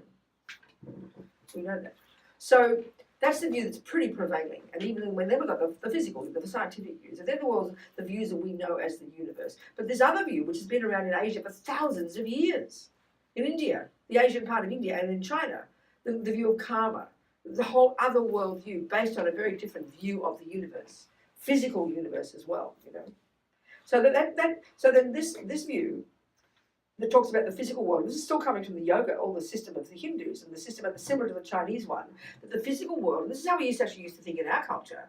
A: and we know that. So that's the view that's pretty prevailing. And even when then we've got the physical, the scientific views, and then the views that we know as the universe. But this other view, which has been around in Asia for thousands of years, in India, the Asian part of India, and in China, the view of karma, the whole other worldview based on a very different view of the universe, physical universe as well, you know. So then this view that talks about the physical world, this is still coming from the yoga or the system of the Hindus and the system of the similar to the Chinese one, that the physical world, and this is how we actually used to think in our culture,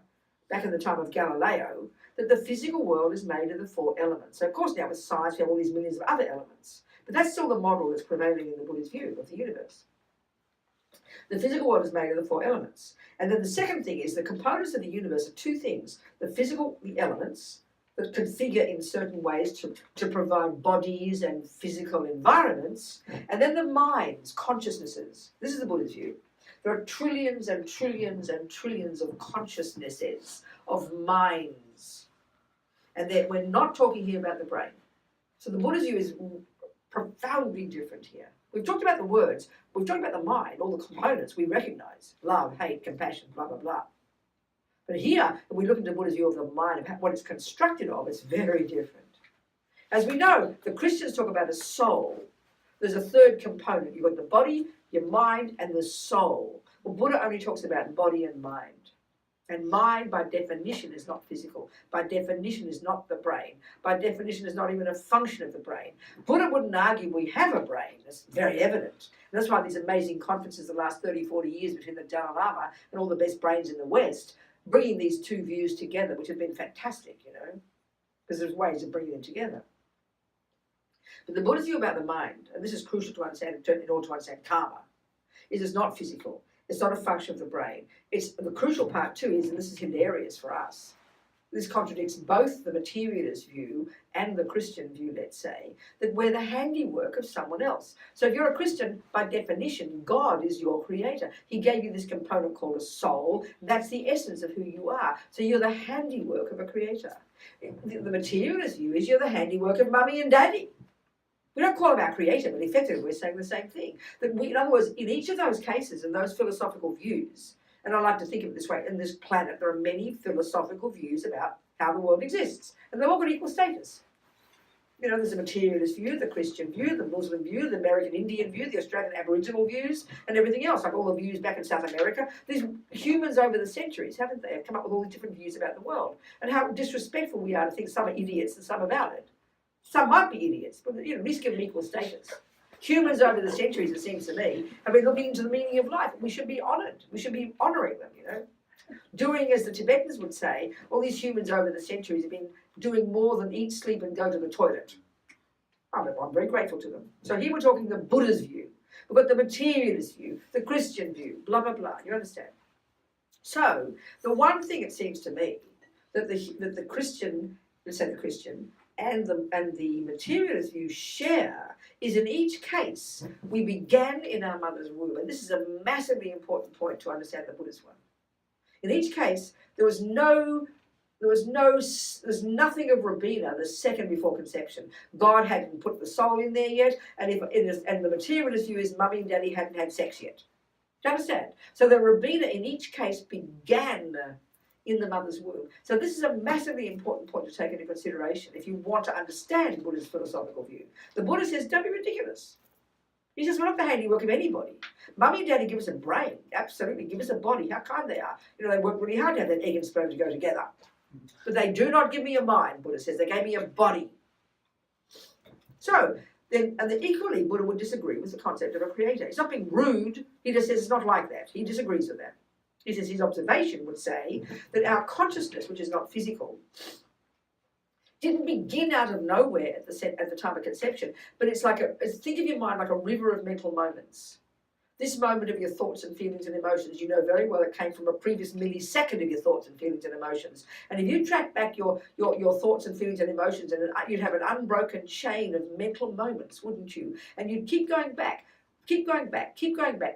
A: back in the time of Galileo, that the physical world is made of the 4 elements. So of course now with science we have all these millions of other elements, but that's still the model that's prevailing in the Buddhist view of the universe. The physical world is made of the 4 elements. And then the second thing is the components of the universe are 2 things, the elements, that configure in certain ways to provide bodies and physical environments, and then the minds, consciousnesses. This is the Buddha's view. There are trillions and trillions and trillions of consciousnesses, of minds. And that we're not talking here about the brain. So the Buddha's view is profoundly different here. We've talked about the words, we've talked about the mind, all the components we recognize, love, hate, compassion, blah, blah, blah. But here, when we look into Buddha's view of the mind, of what it's constructed of, it's very different. As we know, the Christians talk about a soul. There's a third component. You've got the body, your mind, and the soul. Well, Buddha only talks about body and mind. And mind, by definition, is not physical. By definition, is not the brain. By definition, is not even a function of the brain. Buddha wouldn't argue we have a brain. It's very evident. And that's why these amazing conferences the last 30, 40 years between the Dalai Lama and all the best brains in the West, bringing these 2 views together, which have been fantastic, you know, because there's ways of bringing them together. But the Buddha's view about the mind, and this is crucial to understand in order to understand karma, is it's not physical. It's not a function of the brain. It's the crucial part too is, and this is hilarious for us, this contradicts both the materialist view and the Christian view, let's say, that we're the handiwork of someone else. So if you're a Christian, by definition, God is your creator. He gave you this component called a soul. That's the essence of who you are. So you're the handiwork of a creator. The materialist view is you're the handiwork of mummy and daddy. We don't call him our creator, but effectively we're saying the same thing. That we, in other words, in each of those cases and those philosophical views, and I like to think of it this way, in this planet there are many philosophical views about how the world exists, and they've all got equal status. You know, there's a materialist view, the Christian view, the Muslim view, the American Indian view, the Australian Aboriginal views, and everything else, like all the views back in South America. These humans over the centuries, haven't they, have come up with all these different views about the world, and how disrespectful we are to think some are idiots and some are valid. Some might be idiots, but at least give them equal status. Humans over the centuries, it seems to me, have been looking into the meaning of life. We should be honoured. We should be honouring them, you know. Doing, as the Tibetans would say, all these humans over the centuries have been doing more than eat, sleep and go to the toilet. I'm very grateful to them. So here we're talking the Buddha's view. We've got the materialist view, the Christian view, blah, blah, blah. You understand? So the one thing it seems to me that the Christian, let's say the Christian, and the materialist view share is in each case we began in our mother's womb, and this is a massively important point to understand the Buddhist one. In each case, there's nothing of Rabina the second before conception. God hadn't put the soul in there yet, and the materialist view is mummy and daddy hadn't had sex yet. Do you understand? So the Rabina in each case began in the mother's womb. So this is a massively important point to take into consideration if you want to understand Buddha's philosophical view. The Buddha says, don't be ridiculous. He says, we're not the handiwork of anybody. Mummy and daddy give us a brain, absolutely, give us a body. How kind they are. You know, they work really hard to have that egg and sperm to go together. But they do not give me a mind, Buddha says. They gave me a body. So, then equally, Buddha would disagree with the concept of a creator. He's not being rude. He just says it's not like that. He disagrees with that. He says his observation would say that our consciousness, which is not physical, didn't begin out of nowhere at the time of conception, but it's like think of your mind like a river of mental moments. This moment of your thoughts and feelings and emotions, you know very well it came from a previous millisecond of your thoughts and feelings and emotions. And if you track back your thoughts and feelings and emotions, and you'd have an unbroken chain of mental moments, wouldn't you? And you'd keep going back. Keep going back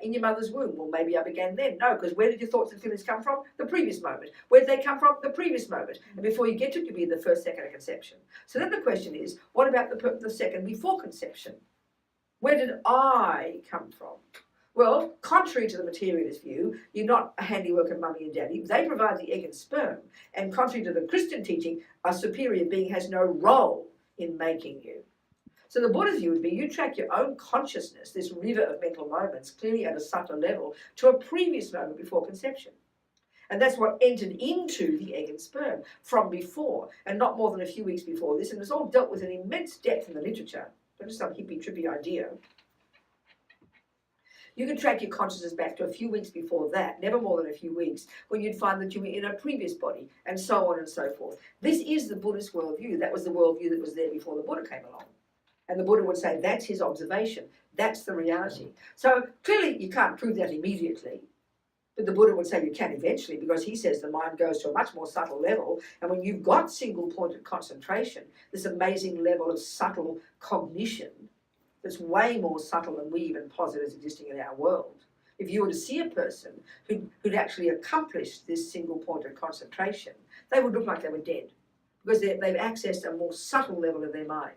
A: in your mother's womb. Well, maybe I began then. No, because where did your thoughts and feelings come from? The previous moment. Where did they come from? The previous moment. And before you get to it, you'll be in the first second of conception. So then the question is, what about the second before conception? Where did I come from? Well, contrary to the materialist view, you're not a handiwork of mummy and daddy. They provide the egg and sperm. And contrary to the Christian teaching, a superior being has no role in making you. So the Buddha's view would be you track your own consciousness, this river of mental moments, clearly at a subtler level, to a previous moment before conception. And that's what entered into the egg and sperm from before, and not more than a few weeks before this. And it's all dealt with in immense depth in the literature, not just some hippie, trippy idea. You can track your consciousness back to a few weeks before that, never more than a few weeks, when you'd find that you were in a previous body, and so on and so forth. This is the Buddhist worldview. That was the worldview that was there before the Buddha came along. And the Buddha would say, that's his observation. That's the reality. So clearly you can't prove that immediately. But the Buddha would say you can eventually, because he says the mind goes to a much more subtle level. And when you've got single-pointed concentration, this amazing level of subtle cognition that's way more subtle than we even posit as existing in our world. If you were to see a person who'd actually accomplished this single-pointed concentration, they would look like they were dead, because they've accessed a more subtle level of their mind,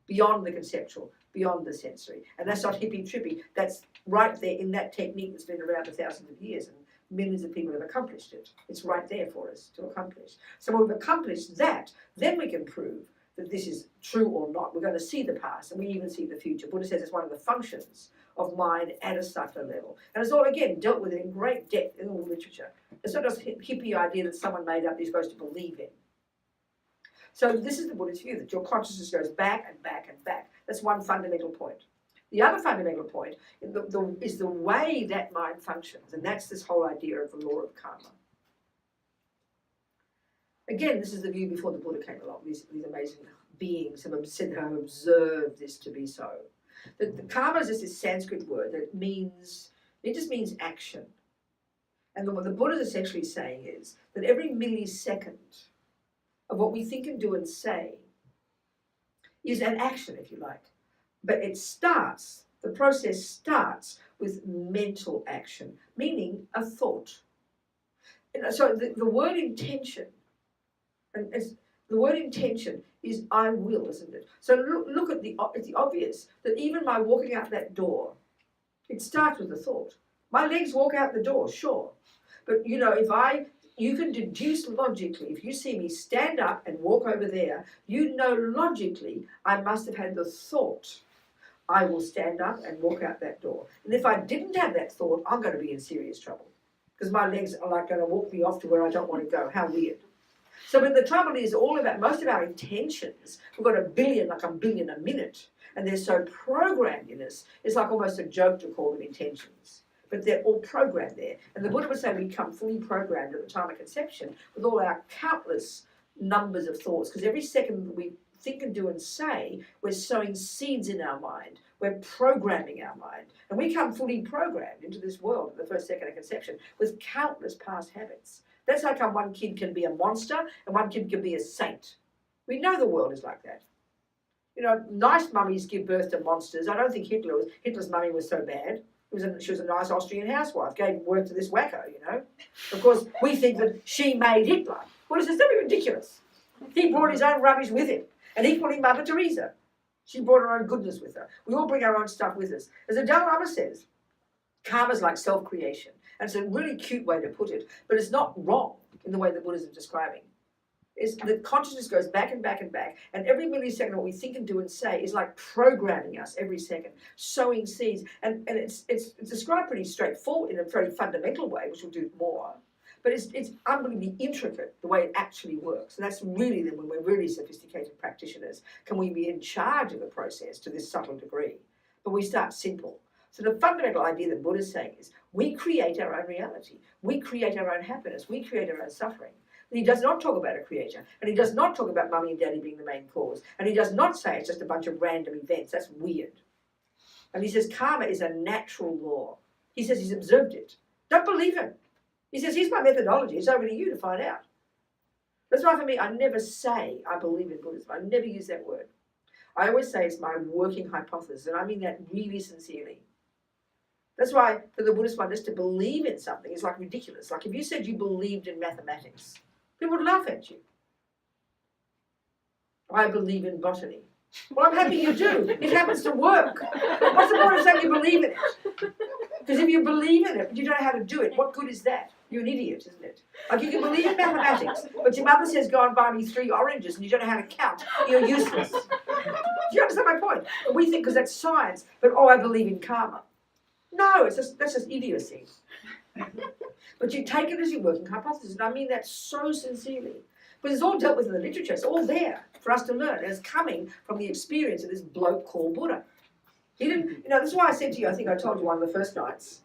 A: beyond the conceptual, beyond the sensory. And that's not hippy-trippy. That's right there in that technique that's been around for thousands of years, and millions of people have accomplished it. It's right there for us to accomplish. So when we've accomplished that, then we can prove that this is true or not. We're going to see the past, and we even see the future. Buddha says it's one of the functions of mind at a subtler level. And it's all, again, dealt with in great depth in all the literature. It's not just a hippie idea that someone made up you're supposed to believe in. So this is the Buddhist view, that your consciousness goes back and back and back. That's one fundamental point. The other fundamental point is the way that mind functions, and that's this whole idea of the law of karma. Again, this is the view before the Buddha came along. These amazing beings have observed this to be so. The karma is just this Sanskrit word that just means action. And what the Buddha is essentially saying is that every millisecond of what we think and do and say is an action, if you like. But the process starts with mental action, meaning a thought. And so the word intention, the word intention is I will, isn't it? So look at the obvious, that even by walking out that door, it starts with a thought. My legs walk out the door, sure. But, you can deduce logically, if you see me stand up and walk over there, you know logically I must have had the thought, I will stand up and walk out that door. And if I didn't have that thought, I'm going to be in serious trouble, because my legs are like going to walk me off to where I don't want to go. How weird. So but the trouble is most of our intentions, we've got a billion a minute, and they're so programmed in us, it's like almost a joke to call them intentions. But they're all programmed there. And the Buddha would say we become fully programmed at the time of conception with all our countless numbers of thoughts, because every second that we think and do and say, we're sowing seeds in our mind. We're programming our mind. And we come fully programmed into this world at the first second of conception with countless past habits. That's how come one kid can be a monster and one kid can be a saint. We know the world is like that. Nice mummies give birth to monsters. I don't think Hitler's mummy was so bad. She was a nice Austrian housewife, gave birth to this wacko, Of course, we think that she made Hitler. Well, it's just ridiculous. He brought his own rubbish with him. And equally Mother Teresa. She brought her own goodness with her. We all bring our own stuff with us. As the Dalai Lama says, karma's like self-creation. And it's a really cute way to put it, but it's not wrong in the way the Buddhists are describing. Is that consciousness goes back and back and back, and every millisecond what we think and do and say is like programming us every second, sowing seeds, and it's described pretty straightforward in a very fundamental way, which we'll do more, but it's unbelievably intricate the way it actually works. And that's really then when we're really sophisticated practitioners, can we be in charge of the process to this subtle degree. But we start simple. So the fundamental idea that Buddha is saying is we create our own reality, we create our own happiness, we create our own suffering. He does not talk about a creator, and he does not talk about mummy and daddy being the main cause, and he does not say it's just a bunch of random events. That's weird. And he says karma is a natural law. He says he's observed it. Don't believe him. He says, here's my methodology. It's over to you to find out. That's why for me, I never say I believe in Buddhism. I never use that word. I always say it's my working hypothesis, and I mean that really sincerely. That's why for the Buddhist one, just to believe in something is like ridiculous. Like if you said you believed in mathematics, people would laugh at you. I believe in botany. Well, I'm happy you do. It happens to work. What's the point of saying you believe in it? Because if you believe in it, but you don't know how to do it, what good is that? You're an idiot, isn't it? Like you can believe in mathematics, but your mother says, go and buy me 3 oranges and you don't know how to count. You're useless. Do you understand my point? And we think because that's science, but I believe in karma. No, that's just idiocy. But you take it as your working hypothesis, and I mean that so sincerely. But it's all dealt with in the literature. It's all there for us to learn. And it's coming from the experience of this bloke called Buddha. He didn't, this is why I said to you, I think I told you one of the first nights,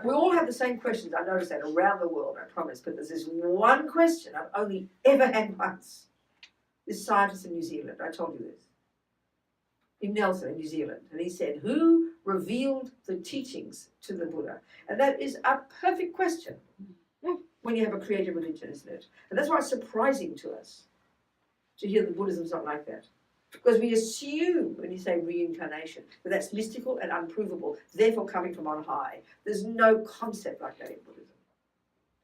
A: we all have the same questions. I noticed that around the world, I promise. But there's this one question I've only ever had once. This scientist in New Zealand, I told you this. In Nelson, in New Zealand. And he said, who revealed the teachings to the Buddha? And that is a perfect question when you have a creative religion, isn't it? And that's why it's surprising to us to hear that Buddhism's not like that. Because we assume, when you say reincarnation, that that's mystical and unprovable, therefore coming from on high. There's no concept like that in Buddhism.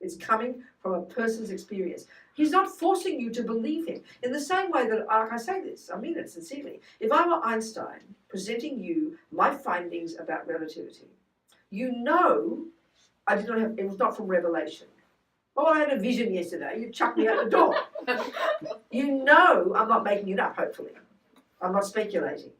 A: It's coming from a person's experience. He's not forcing you to believe him. In the same way that, like I say this, I mean it sincerely. If I were Einstein presenting you my findings about relativity, I did not have, it was not from revelation. Oh, I had a vision yesterday. You chucked me out the door. I'm not making it up, hopefully. I'm not speculating.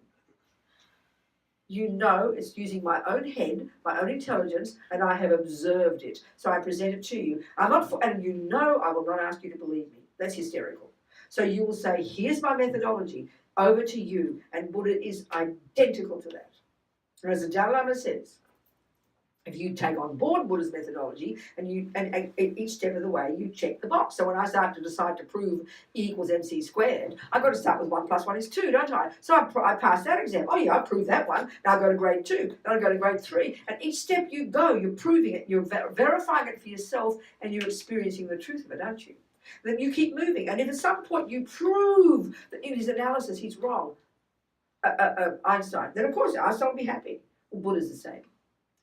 A: It's using my own head, my own intelligence, and I have observed it. So I present it to you. I will not ask you to believe me. That's hysterical. So you will say, here's my methodology, over to you. And Buddha is identical to that. And as the Dalai Lama says, if you take on board Buddha's methodology and each step of the way you check the box. So when I start to decide to prove E equals MC squared, I've got to start with 1 + 1 is 2, don't I? So I pass that exam. Oh yeah, I proved that one. Now I go to grade 2. Then I go to grade 3. And each step you go, you're proving it, you're verifying it for yourself, and you're experiencing the truth of it, aren't you? Then you keep moving. And if at some point you prove that in his analysis he's wrong, Einstein, then of course Einstein will be happy. Well, Buddha's the same.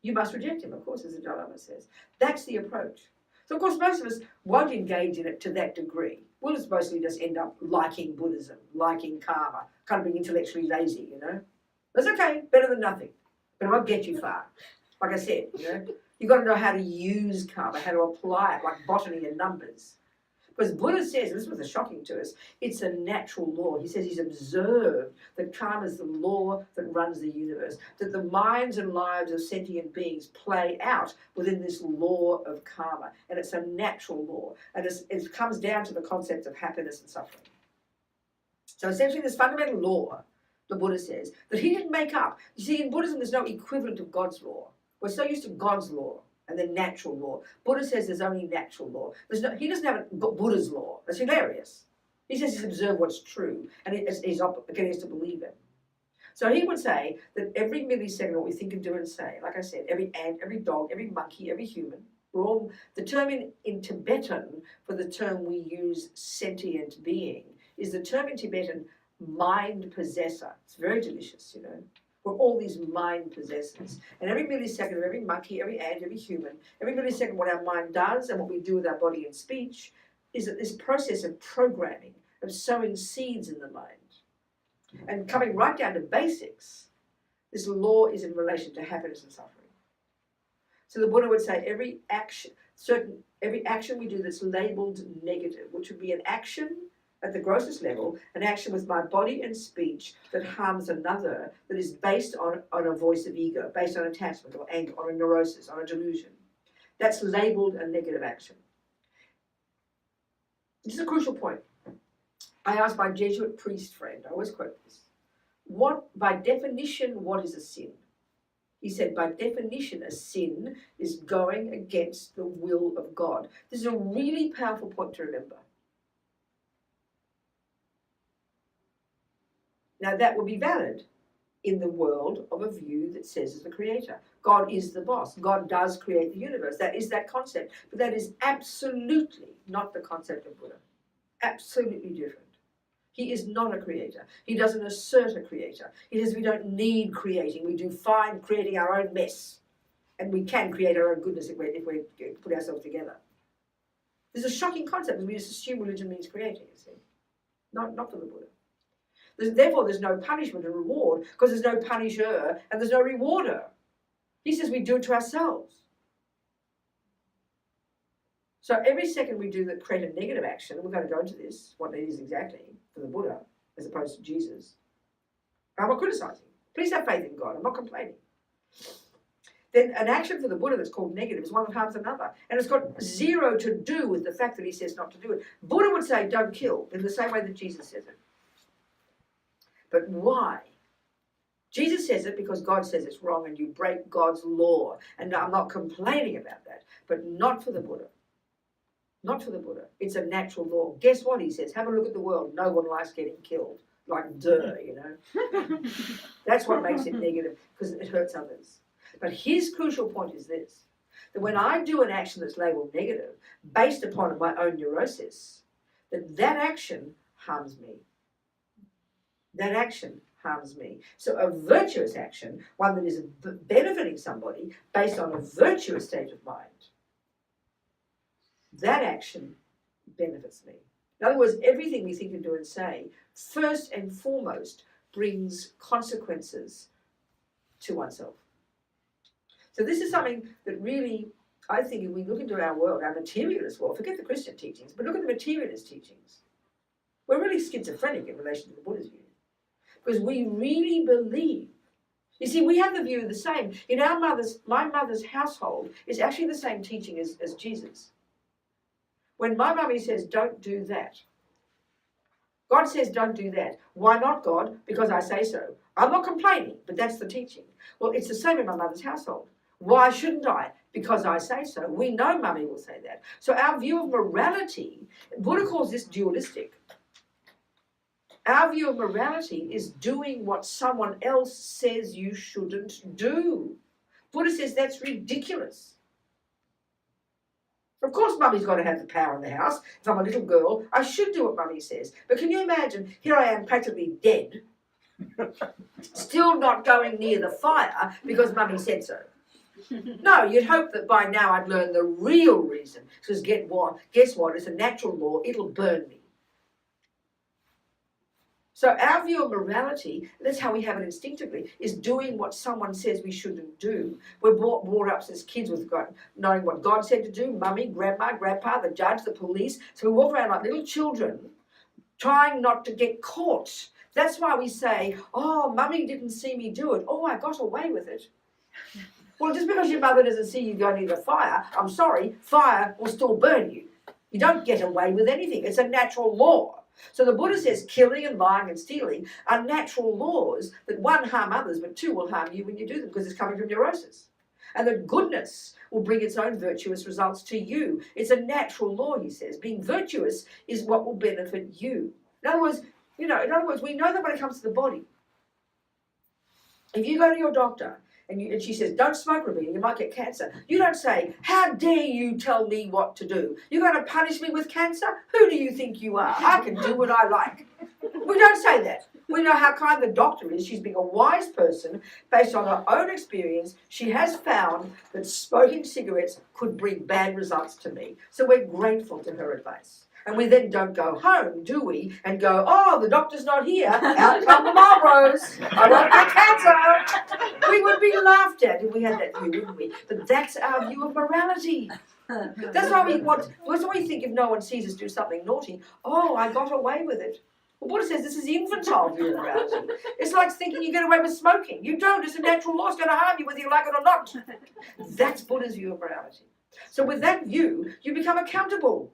A: You must reject him, of course, as the Dalai Lama says. That's the approach. So, of course, most of us won't engage in it to that degree. We'll just mostly just end up liking Buddhism, liking karma, kind of being intellectually lazy, That's okay, better than nothing. But it won't get you far. Like I said, you've got to know how to use karma, how to apply it, like botany and numbers. Because Buddha says, and this was shocking to us, it's a natural law. He says he's observed that karma is the law that runs the universe, that the minds and lives of sentient beings play out within this law of karma. And it's a natural law. And it comes down to the concept of happiness and suffering. So essentially this fundamental law, the Buddha says, that he didn't make up. You see, in Buddhism there's no equivalent of God's law. We're so used to God's law and the natural law. Buddha says there's only natural law. He doesn't have Buddha's law. That's hilarious. He says he's observed what's true, and he's getting us to believe it. So he would say that every millisecond, what we think and do and say, like I said, every ant, every dog, every monkey, every human, the term in Tibetan for the term we use sentient being is the term in Tibetan mind possessor. It's very delicious, We're all these mind possessors. And every millisecond of every monkey, every ant, every human, every millisecond what our mind does and what we do with our body and speech is that this process of programming, of sowing seeds in the mind. And coming right down to basics, this law is in relation to happiness and suffering. So the Buddha would say every action we do that's labeled negative, which would be an action at the grossest level, an action with my body and speech that harms another, that is based on a voice of ego, based on attachment or anger, on a neurosis, on a delusion. That's labeled a negative action. This is a crucial point. I asked my Jesuit priest friend, I always quote this, by definition, what is a sin? He said, by definition, a sin is going against the will of God. This is a really powerful point to remember. Now that would be valid in the world of a view that says as the creator. God is the boss. God does create the universe. That is that concept. But that is absolutely not the concept of Buddha. Absolutely different. He is not a creator. He doesn't assert a creator. He says we don't need creating. We do fine creating our own mess. And we can create our own goodness if we put ourselves together. This is a shocking concept because we just assume religion means creating, you see. Not for the Buddha. Therefore, there's no punishment and reward because there's no punisher and there's no rewarder. He says we do it to ourselves. So every second we do the create a negative action, we're going to go into this, what it is exactly for the Buddha, as opposed to Jesus. I'm not criticizing. Please have faith in God. I'm not complaining. Then an action for the Buddha that's called negative is one that harms another. And it's got zero to do with the fact that he says not to do it. Buddha would say don't kill in the same way that Jesus says it. But why? Jesus says it because God says it's wrong and you break God's law. And I'm not complaining about that. But not for the Buddha. Not for the Buddha. It's a natural law. Guess what he says? Have a look at the world. No one likes getting killed. Like, duh, you know. That's what makes it negative, because it hurts others. But his crucial point is this, that when I do an action that's labeled negative, based upon my own neurosis, that action harms me. That action harms me. So a virtuous action, one that is benefiting somebody based on a virtuous state of mind, that action benefits me. In other words, everything we think and do and say, first and foremost, brings consequences to oneself. So this is something that really, I think, if we look into our world, our materialist world, forget the Christian teachings, but look at the materialist teachings. We're really schizophrenic in relation to the Buddha's view. Because we really believe. You see, we have the view the same. In my mother's household is actually the same teaching as Jesus. When my mummy says, don't do that, God says, don't do that. Why not, God? Because I say so. I'm not complaining, but that's the teaching. Well, it's the same in my mother's household. Why shouldn't I? Because I say so. We know mummy will say that. So our view of morality, Buddha calls this dualistic. Our view of morality is doing what someone else says you shouldn't do. Buddha says that's ridiculous. Of course, mummy's got to have the power in the house. If I'm a little girl, I should do what mummy says. But can you imagine, here I am practically dead, still not going near the fire because mummy said so. No, you'd hope that by now I'd learned the real reason. Because guess what? It's a natural law. It'll burn me. So our view of morality, that's how we have it instinctively, is doing what someone says we shouldn't do. We're brought up as kids with God, knowing what God said to do, mummy, grandma, grandpa, the judge, the police. So we walk around like little children, trying not to get caught. That's why we say, oh, mummy didn't see me do it. Oh, I got away with it. Well, just because your mother doesn't see you go near the fire, I'm sorry, fire will still burn you. You don't get away with anything. It's a natural law. So the Buddha says killing and lying and stealing are natural laws that one, harm others, but two, will harm you when you do them because it's coming from neurosis. And that goodness will bring its own virtuous results to you. It's a natural law, he says. Being virtuous is what will benefit you. In other words, we know that when it comes to the body, if you go to your doctor and she says, don't smoke, Ravina, you might get cancer. You don't say, how dare you tell me what to do? You're going to punish me with cancer? Who do you think you are? I can do what I like. We don't say that. We know how kind the doctor is. She's being a wise person. Based on her own experience, she has found that smoking cigarettes could bring bad results to me. So we're grateful to her advice. And we then don't go home, do we? And go, oh, the doctor's not here. Out come the Marlboros. I won't get cancer. We would be laughed at if we had that view, wouldn't we? But that's our view of morality. That's why we think if no one sees us do something naughty, oh, I got away with it. Well, Buddha says this is infantile view of morality. It's like thinking you get away with smoking. You don't. It's a natural law. It's going to harm you whether you like it or not. That's Buddha's view of morality. So with that view, you become accountable.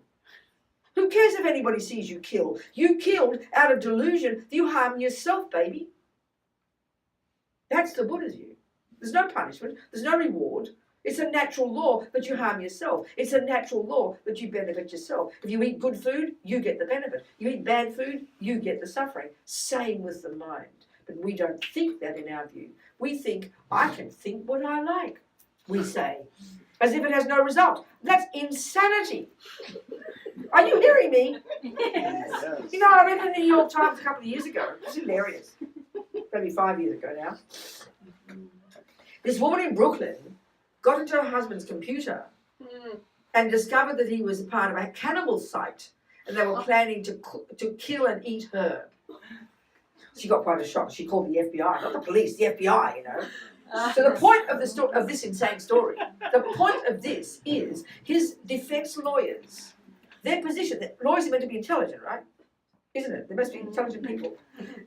A: Who cares if anybody sees you kill? You killed out of delusion. You harm yourself, baby. That's the Buddha's view. There's no punishment. There's no reward. It's a natural law that you harm yourself. It's a natural law that you benefit yourself. If you eat good food, you get the benefit. You eat bad food, you get the suffering. Same with the mind. But we don't think that in our view. We think, I can think what I like, we say, as if it has no result. That's insanity. Are you hearing me?
B: Yes.
A: You know, I read in the New York Times a couple of years ago. It's hilarious. Maybe 5 years ago now. This woman in Brooklyn got into her husband's computer and discovered that he was part of a cannibal site and they were planning to kill and eat her. She got quite a shock. She called the FBI, not the police, the FBI, you know. So the point of this insane story, the point of this is his defense lawyers, their position, that lawyers are meant to be intelligent, right? Isn't it? They must be intelligent people.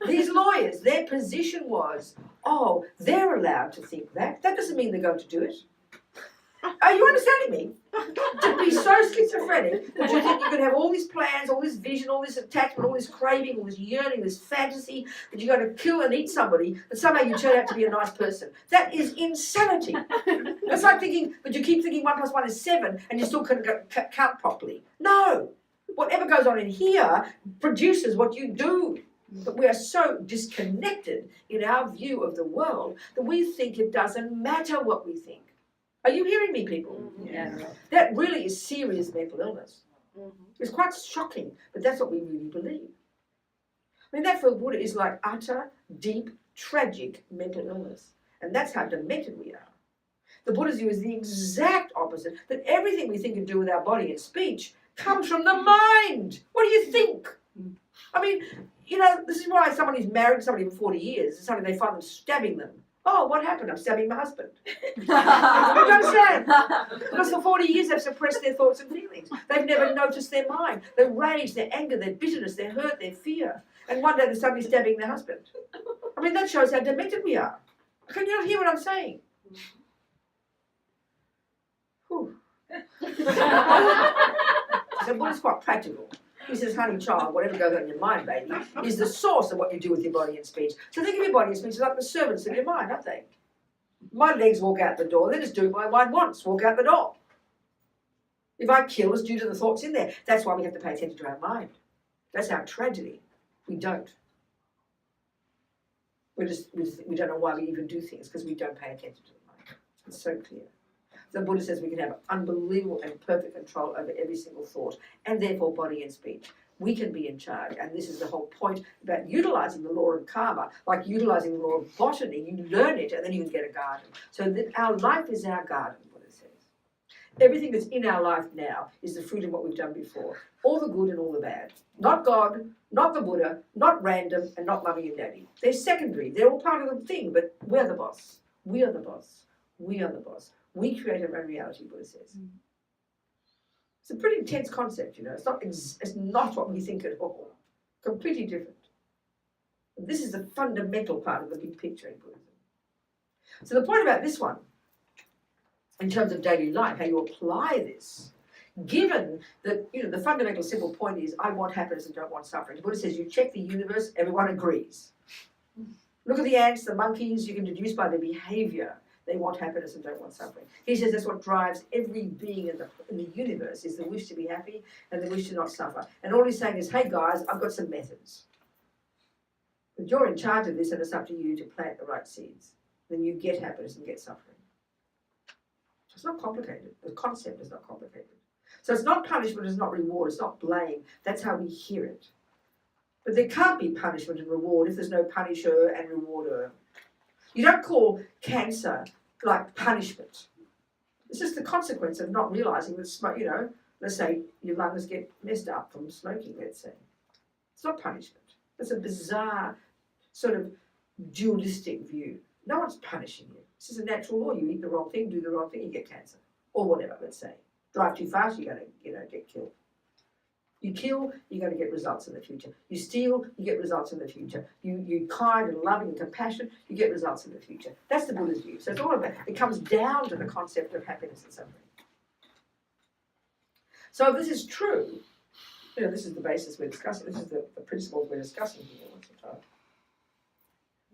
A: These lawyers, their position was, oh, they're allowed to think that. That doesn't mean they're going to do it. Are you understanding me? To be so schizophrenic that you think you can have all these plans, all this vision, all this attachment, all this craving, all this yearning, this fantasy, that you're going to kill and eat somebody, but somehow you turn out to be a nice person. That is insanity. That's like thinking, but you keep thinking 1 + 1 is 7 and you still couldn't count properly. No. Whatever goes on in here produces what you do. But we are so disconnected in our view of the world that we think it doesn't matter what we think. Are you hearing me, people?
B: Yeah.
A: That really is serious mental illness. It's quite shocking, but that's what we really believe. I mean, that for Buddha is like utter, deep, tragic mental illness. And that's how demented we are. The Buddha's view is the exact opposite, that everything we think and do with our body and speech comes from the mind. What do you think? I mean, you know, this is why someone who's married to somebody for 40 years, suddenly they find them stabbing them. Oh, what happened? I'm stabbing my husband. You don't understand. Because for 40 years they've suppressed their thoughts and feelings. They've never noticed their mind, their rage, their anger, their bitterness, their hurt, their fear. And one day they're suddenly stabbing their husband. I mean, that shows how demented we are. Can you not hear what I'm saying? Whew. So Buddha's quite practical. He says, honey child, whatever goes on in your mind, baby, is the source of what you do with your body and speech. So think of your body and speech as like the servants of your mind, aren't they? My legs walk out the door, they just do what my mind wants, walk out the door. If I kill, it's due to the thoughts in there. That's why we have to pay attention to our mind. That's our tragedy. We don't. We don't know why we even do things, because we don't pay attention to the mind. It's so clear. The Buddha says we can have unbelievable and perfect control over every single thought, and therefore body and speech. We can be in charge, and this is the whole point about utilising the law of karma, like utilising the law of botany. You learn it, and then you can get a garden. So that our life is our garden, Buddha says. Everything that's in our life now is the fruit of what we've done before. All the good and all the bad. Not God, not the Buddha, not random, and not mummy and daddy. They're secondary. They're all part of the thing, but we're the boss. We are the boss. We are the boss. We create our own reality, Buddha says. It's a pretty intense concept, you know. It's not what we think at all. Completely different. And this is the fundamental part of the big picture in Buddhism. So the point about this one, in terms of daily life, how you apply this, given that, you know, the fundamental simple point is, I want happiness and don't want suffering. The Buddha says, you check the universe, everyone agrees. Look at the ants, the monkeys, you can deduce by their behavior. They want happiness and don't want suffering. He says that's what drives every being in the universe, is the wish to be happy and the wish to not suffer. And all he's saying is, hey guys, I've got some methods. But you're in charge of this, and it's up to you to plant the right seeds. Then you get happiness and get suffering. It's not complicated. The concept is not complicated. So it's not punishment, it's not reward, it's not blame. That's how we hear it. But there can't be punishment and reward if there's no punisher and rewarder. You don't call cancer like punishment. It's just the consequence of not realising that smoke, you know, let's say your lungs get messed up from smoking, let's say. It's not punishment. It's a bizarre sort of dualistic view. No one's punishing you. This is a natural law. You eat the wrong thing, do the wrong thing, you get cancer. Or whatever, let's say. Drive too fast, you're going to, get killed. You kill, you're going to get results in the future. You steal, you get results in the future. You're kind and loving and compassionate, you get results in the future. That's the Buddha's view. So it's all about, it comes down to the concept of happiness and suffering. So if this is true, you know, this is the basis we're discussing. This is the principles we're discussing here. What's the time?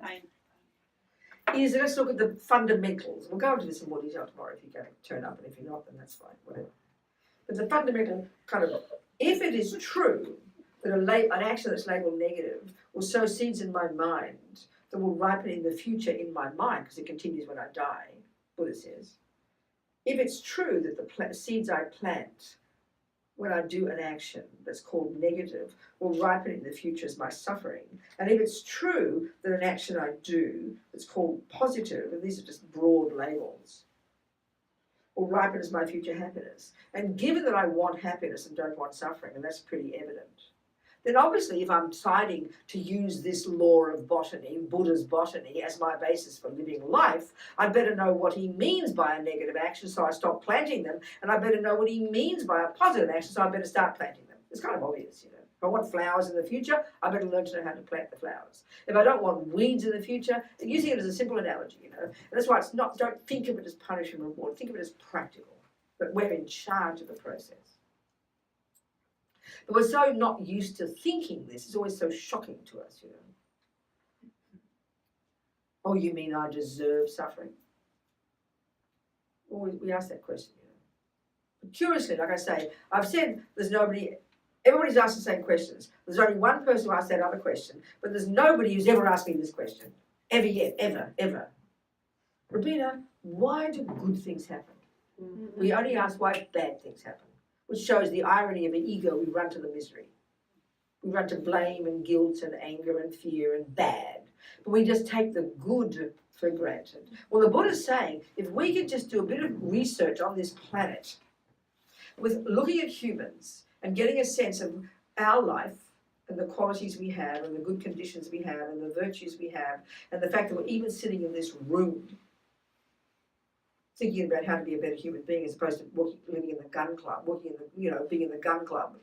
B: 9.
A: Is let's look at the fundamentals. We'll go into this in more detail tomorrow if you're going to turn up, and if you're not, then that's fine, whatever. But the fundamental kind of, if it is true that an action that's labelled negative will sow seeds in my mind that will ripen in the future in my mind, because it continues when I die, Buddha says, if it's true that the seeds I plant when I do an action that's called negative will ripen in the future as my suffering, and if it's true that an action I do that's called positive, and these are just broad labels, will ripen as my future happiness. And given that I want happiness and don't want suffering, and that's pretty evident, then obviously if I'm deciding to use this law of botany, Buddha's botany, as my basis for living life, I'd better know what he means by a negative action so I stop planting them, and I better know what he means by a positive action so I better start planting them. It's kind of obvious, you know. If I want flowers in the future, I better learn to know how to plant the flowers. If I don't want weeds in the future, and using it as a simple analogy, you know, and that's why it's not, don't think of it as punishment and reward, think of it as practical, but we're in charge of the process. But we're so not used to thinking this, it's always so shocking to us, you know. Oh, you mean I deserve suffering? Well, we ask that question, you know. But curiously, like I say, I've said there's nobody, everybody's asked the same questions. There's only one person who asked that other question, but there's nobody who's ever asked me this question. Ever yet, ever. Rabina, why do good things happen? We only ask why bad things happen, which shows the irony of an ego. We run to the misery. We run to blame and guilt and anger and fear and bad. But we just take the good for granted. Well, the Buddha's saying, if we could just do a bit of research on this planet, with looking at humans and getting a sense of our life and the qualities we have and the good conditions we have and the virtues we have and the fact that we're even sitting in this room thinking about how to be a better human being as opposed to living in the gun club, being in the gun club,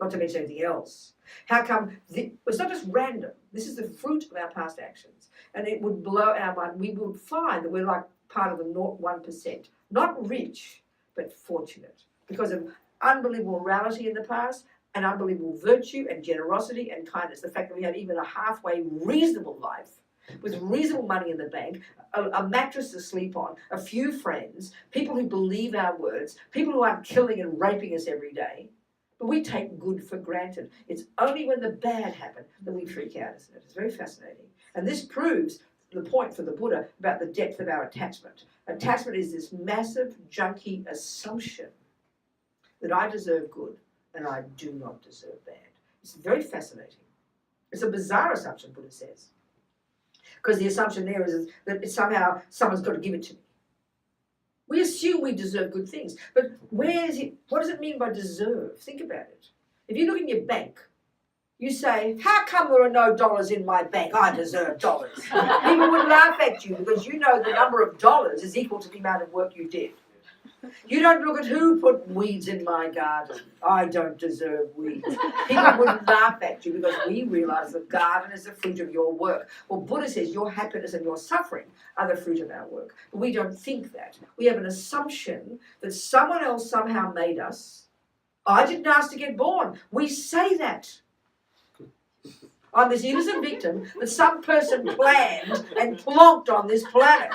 A: not to mention anything else. How come, it's not just random, this is the fruit of our past actions, and it would blow our mind. We would find that we're like part of the 1%, not rich, but fortunate, because of unbelievable morality in the past, and unbelievable virtue and generosity and kindness. The fact that we have even a halfway reasonable life, with reasonable money in the bank, a mattress to sleep on, a few friends, people who believe our words, people who aren't killing and raping us every day. But we take good for granted. It's only when the bad happen that we freak out, isn't it? It's very fascinating. And this proves the point for the Buddha about the depth of our attachment. Attachment is this massive, junky assumption that I deserve good and I do not deserve bad. It's very fascinating. It's a bizarre assumption, Buddha says. Because the assumption there is that somehow someone's got to give it to me. We assume we deserve good things, but where is it? What does it mean by deserve? Think about it. If you look in your bank, you say, how come there are no dollars in my bank? I deserve dollars. People would laugh at you because you know the number of dollars is equal to the amount of work you did. You don't look at who put weeds in my garden. I don't deserve weeds. People would laugh at you because we realize the garden is the fruit of your work. Well, Buddha says your happiness and your suffering are the fruit of our work. But we don't think that. We have an assumption that someone else somehow made us. I didn't ask to get born. We say that. I'm this innocent victim that some person planned and plonked on this planet.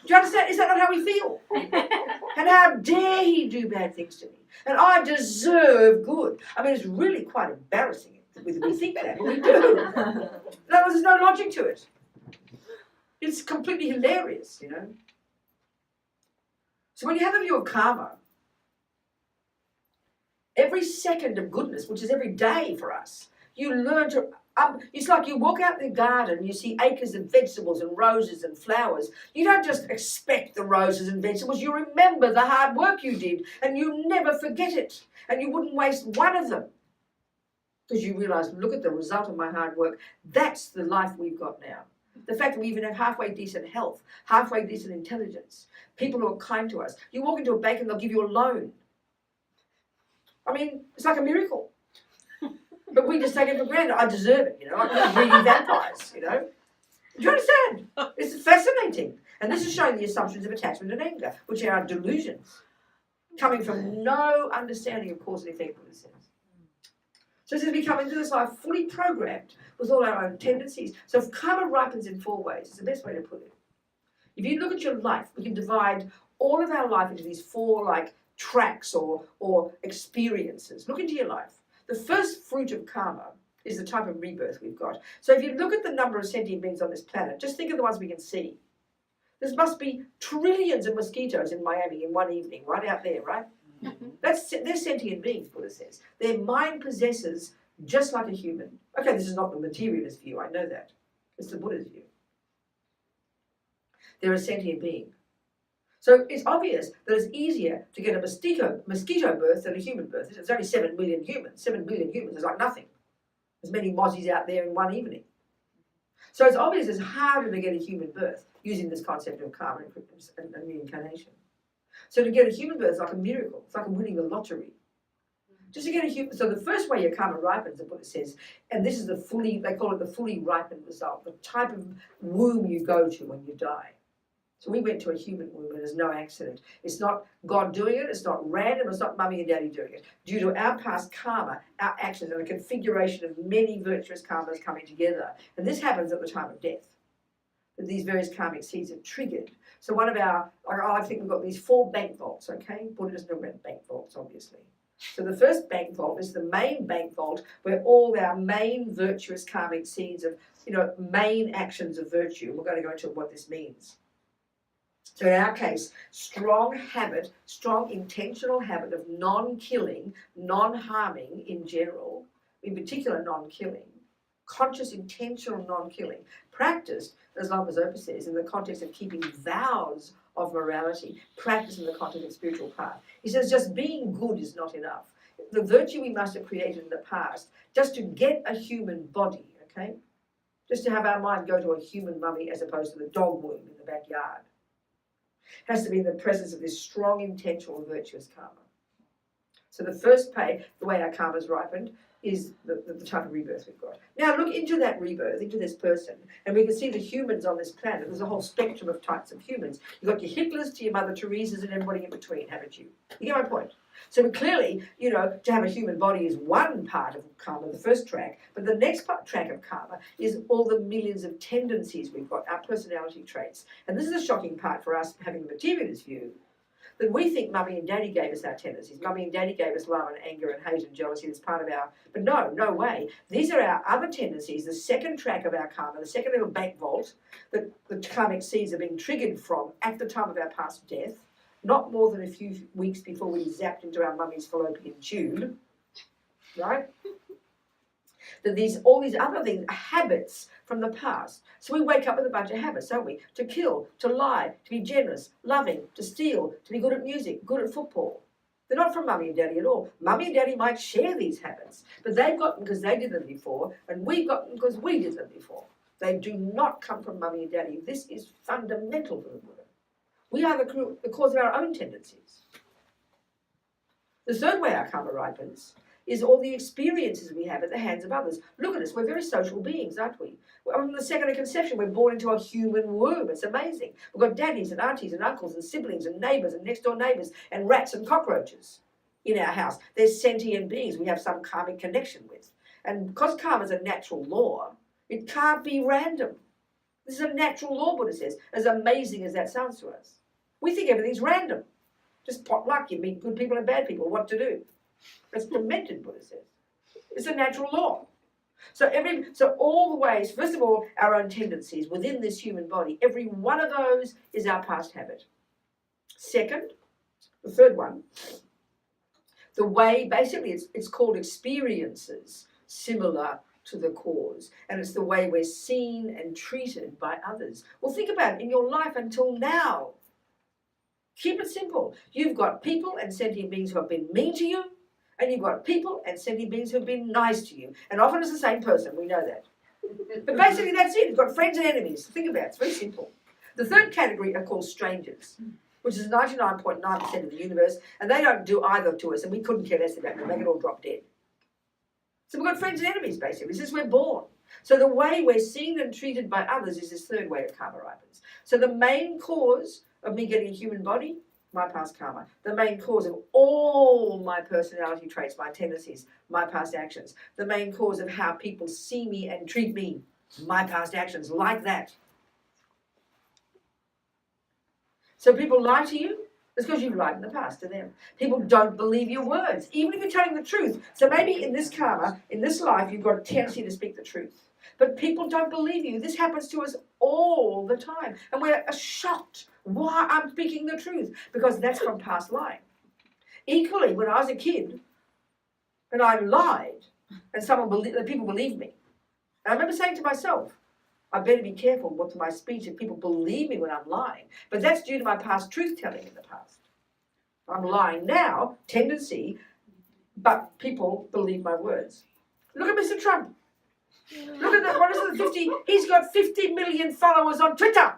A: Do you understand? Is that not how we feel? And how dare he do bad things to me? And I deserve good. I mean, it's really quite embarrassing if we think that, but we do. There's no logic to it. It's completely hilarious, you know. So when you have a view of karma, every second of goodness, which is every day for us, you learn to, it's like you walk out in the garden and you see acres of vegetables and roses and flowers. You don't just expect the roses and vegetables, you remember the hard work you did and you never forget it. And you wouldn't waste one of them. Because you realise, look at the result of my hard work. That's the life we've got now. The fact that we even have halfway decent health, halfway decent intelligence, people who are kind to us. You walk into a bank and they'll give you a loan. I mean, it's like a miracle. But we just take it for granted. I deserve it, you know. I'm greedy vampires, you know. Do you understand? It's fascinating. And this is showing the assumptions of attachment and anger, which are delusions, coming from no understanding of cause and effect in a sense. So as we come into this life fully programmed with all our own tendencies. So if karma ripens in 4 ways, it's the best way to put it. If you look at your life, we can divide all of our life into these 4 like tracks or experiences. Look into your life. The first fruit of karma is the type of rebirth we've got. So if you look at the number of sentient beings on this planet, just think of the ones we can see. There must be trillions of mosquitoes in Miami in one evening, right out there, right? They're sentient beings, Buddha says. Their mind possesses just like a human. Okay, this is not the materialist view, I know that. It's the Buddha's view. They're a sentient being. So it's obvious that it's easier to get a mosquito birth than a human birth. There's only 7 million humans. 7 billion humans is like nothing. There's many mozzies out there in one evening. So it's obvious it's harder to get a human birth using this concept of karma and reincarnation. So to get a human birth is like a miracle. It's like winning the lottery. Just to get a human, so the first way your karma ripens, the Buddha says, and this is they call it the fully ripened result, the type of womb you go to when you die. So we went to a human womb and there's no accident. It's not God doing it, it's not random, it's not mummy and daddy doing it. Due to our past karma, our actions, and a configuration of many virtuous karmas coming together. And this happens at the time of death. That these various karmic seeds are triggered. So one of I think we've got these 4 bank vaults, okay? Buddha doesn't know about bank vaults, obviously. So the first bank vault is the main bank vault where all our main virtuous karmic seeds of, main actions of virtue. We're going to go into what this means. So in our case, strong intentional habit of non-killing, non-harming in general, in particular non-killing, conscious intentional non-killing, practiced, as Lama Yeshe says, in the context of keeping vows of morality, practice in the context of spiritual path. He says just being good is not enough. The virtue we must have created in the past, just to get a human body, okay? Just to have our mind go to a human mummy as opposed to the dog womb in the backyard. Has to be in the presence of this strong, intentional, virtuous karma. So the first the way our karma's ripened, is the type of rebirth we've got. Now look into that rebirth, into this person, and we can see the humans on this planet. There's a whole spectrum of types of humans. You've got your Hitlers to your Mother Teresas and everybody in between, haven't you? You get my point? So clearly, to have a human body is one part of karma, the first track, but the next track of karma is all the millions of tendencies we've got, our personality traits. And this is a shocking part for us having the materialist view, that we think mummy and daddy gave us our tendencies. Mummy and daddy gave us love and anger and hate and jealousy. That's part of but no way. These are our other tendencies, the second track of our karma, the second little bank vault that the karmic seeds are being triggered from at the time of our past death, not more than a few weeks before we zapped into our mummy's fallopian tube, right? That all these other things are habits from the past. So we wake up with a bunch of habits, don't we? To kill, to lie, to be generous, loving, to steal, to be good at music, good at football. They're not from mummy and daddy at all. Mummy and daddy might share these habits, but they've got them because they did them before, and we've got them because we did them before. They do not come from mummy and daddy. This is fundamental to the Buddha. We are the cause of our own tendencies. The third way our karma ripens is all the experiences we have at the hands of others. Look at us, we're very social beings, aren't we? From the second of conception, we're born into a human womb. It's amazing. We've got daddies and aunties and uncles and siblings and neighbours and next door neighbours and rats and cockroaches in our house. They're sentient beings we have some karmic connection with. And because karma is a natural law, it can't be random. This is a natural law, Buddha says, as amazing as that sounds to us. We think everything's random. Just pot luck, you meet good people and bad people, what to do. That's demented, Buddha says. It's a natural law. So all the ways, first of all, our own tendencies within this human body, every one of those is our past habit. Second, the third one, the way, basically it's called experiences similar to the cause. And it's the way we're seen and treated by others. Well, think about it in your life until now. Keep it simple. You've got people and sentient beings who have been mean to you, and you've got people and sentient beings who have been nice to you. And often it's the same person, we know that. But basically that's it. You've got friends and enemies. Think about it, it's very simple. The third category are called strangers, which is 99.9% of the universe, and they don't do either to us, and we couldn't care less about them. They could all drop dead. So we've got friends and enemies, basically. This is where we're born. So the way we're seen and treated by others is this third way of karma ripens. So the main cause of me getting a human body, my past karma. The main cause of all my personality traits, my tendencies, my past actions. The main cause of how people see me and treat me, my past actions, like that. So people lie to you, it's because you've lied in the past to them. People don't believe your words, even if you're telling the truth. So maybe in this karma, in this life, you've got a tendency to speak the truth. But people don't believe you. This happens to us all the time. And we're shocked why I'm speaking the truth, because that's from past lying. Equally, when I was a kid and I lied and people believed me, and I remember saying to myself, I better be careful with my speech if people believe me when I'm lying. But that's due to my past truth-telling in the past. I'm lying now, tendency, but people believe my words. Look at Mr. Trump. Look at that. What is it? 50? He's got 50 million followers on Twitter.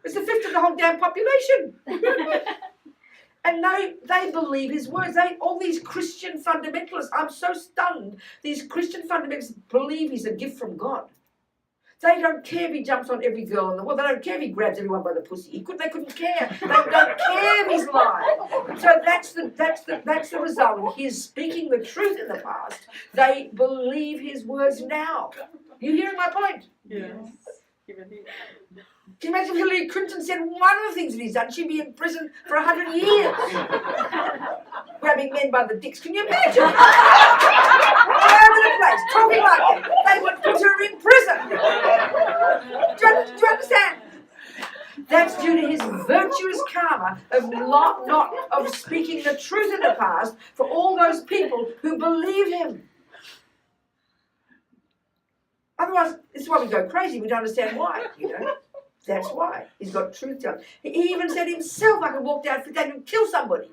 A: It's a fifth of the whole damn population. And they believe his words. All these Christian fundamentalists, I'm so stunned. These Christian fundamentalists believe he's a gift from God. They don't care if he jumps on every girl in the world. They don't care if he grabs everyone by the pussy. They couldn't care. They don't care if he's lying. So that's the result of his speaking the truth in the past. They believe his words now. You hearing my point?
B: Yes.
A: Can you imagine if Hillary Clinton said one of the things that he's done? She'd be in prison for 100 years. Grabbing men by the dicks. Can you imagine? All over the place, talking like that. They would put her in prison. Do you understand? That's due to his virtuous karma of speaking the truth in the past for all those people who believe him. Otherwise, this is why we go crazy. We don't understand why, That's why. He's got truth telling. He even said himself, I can walk down for day and kill somebody.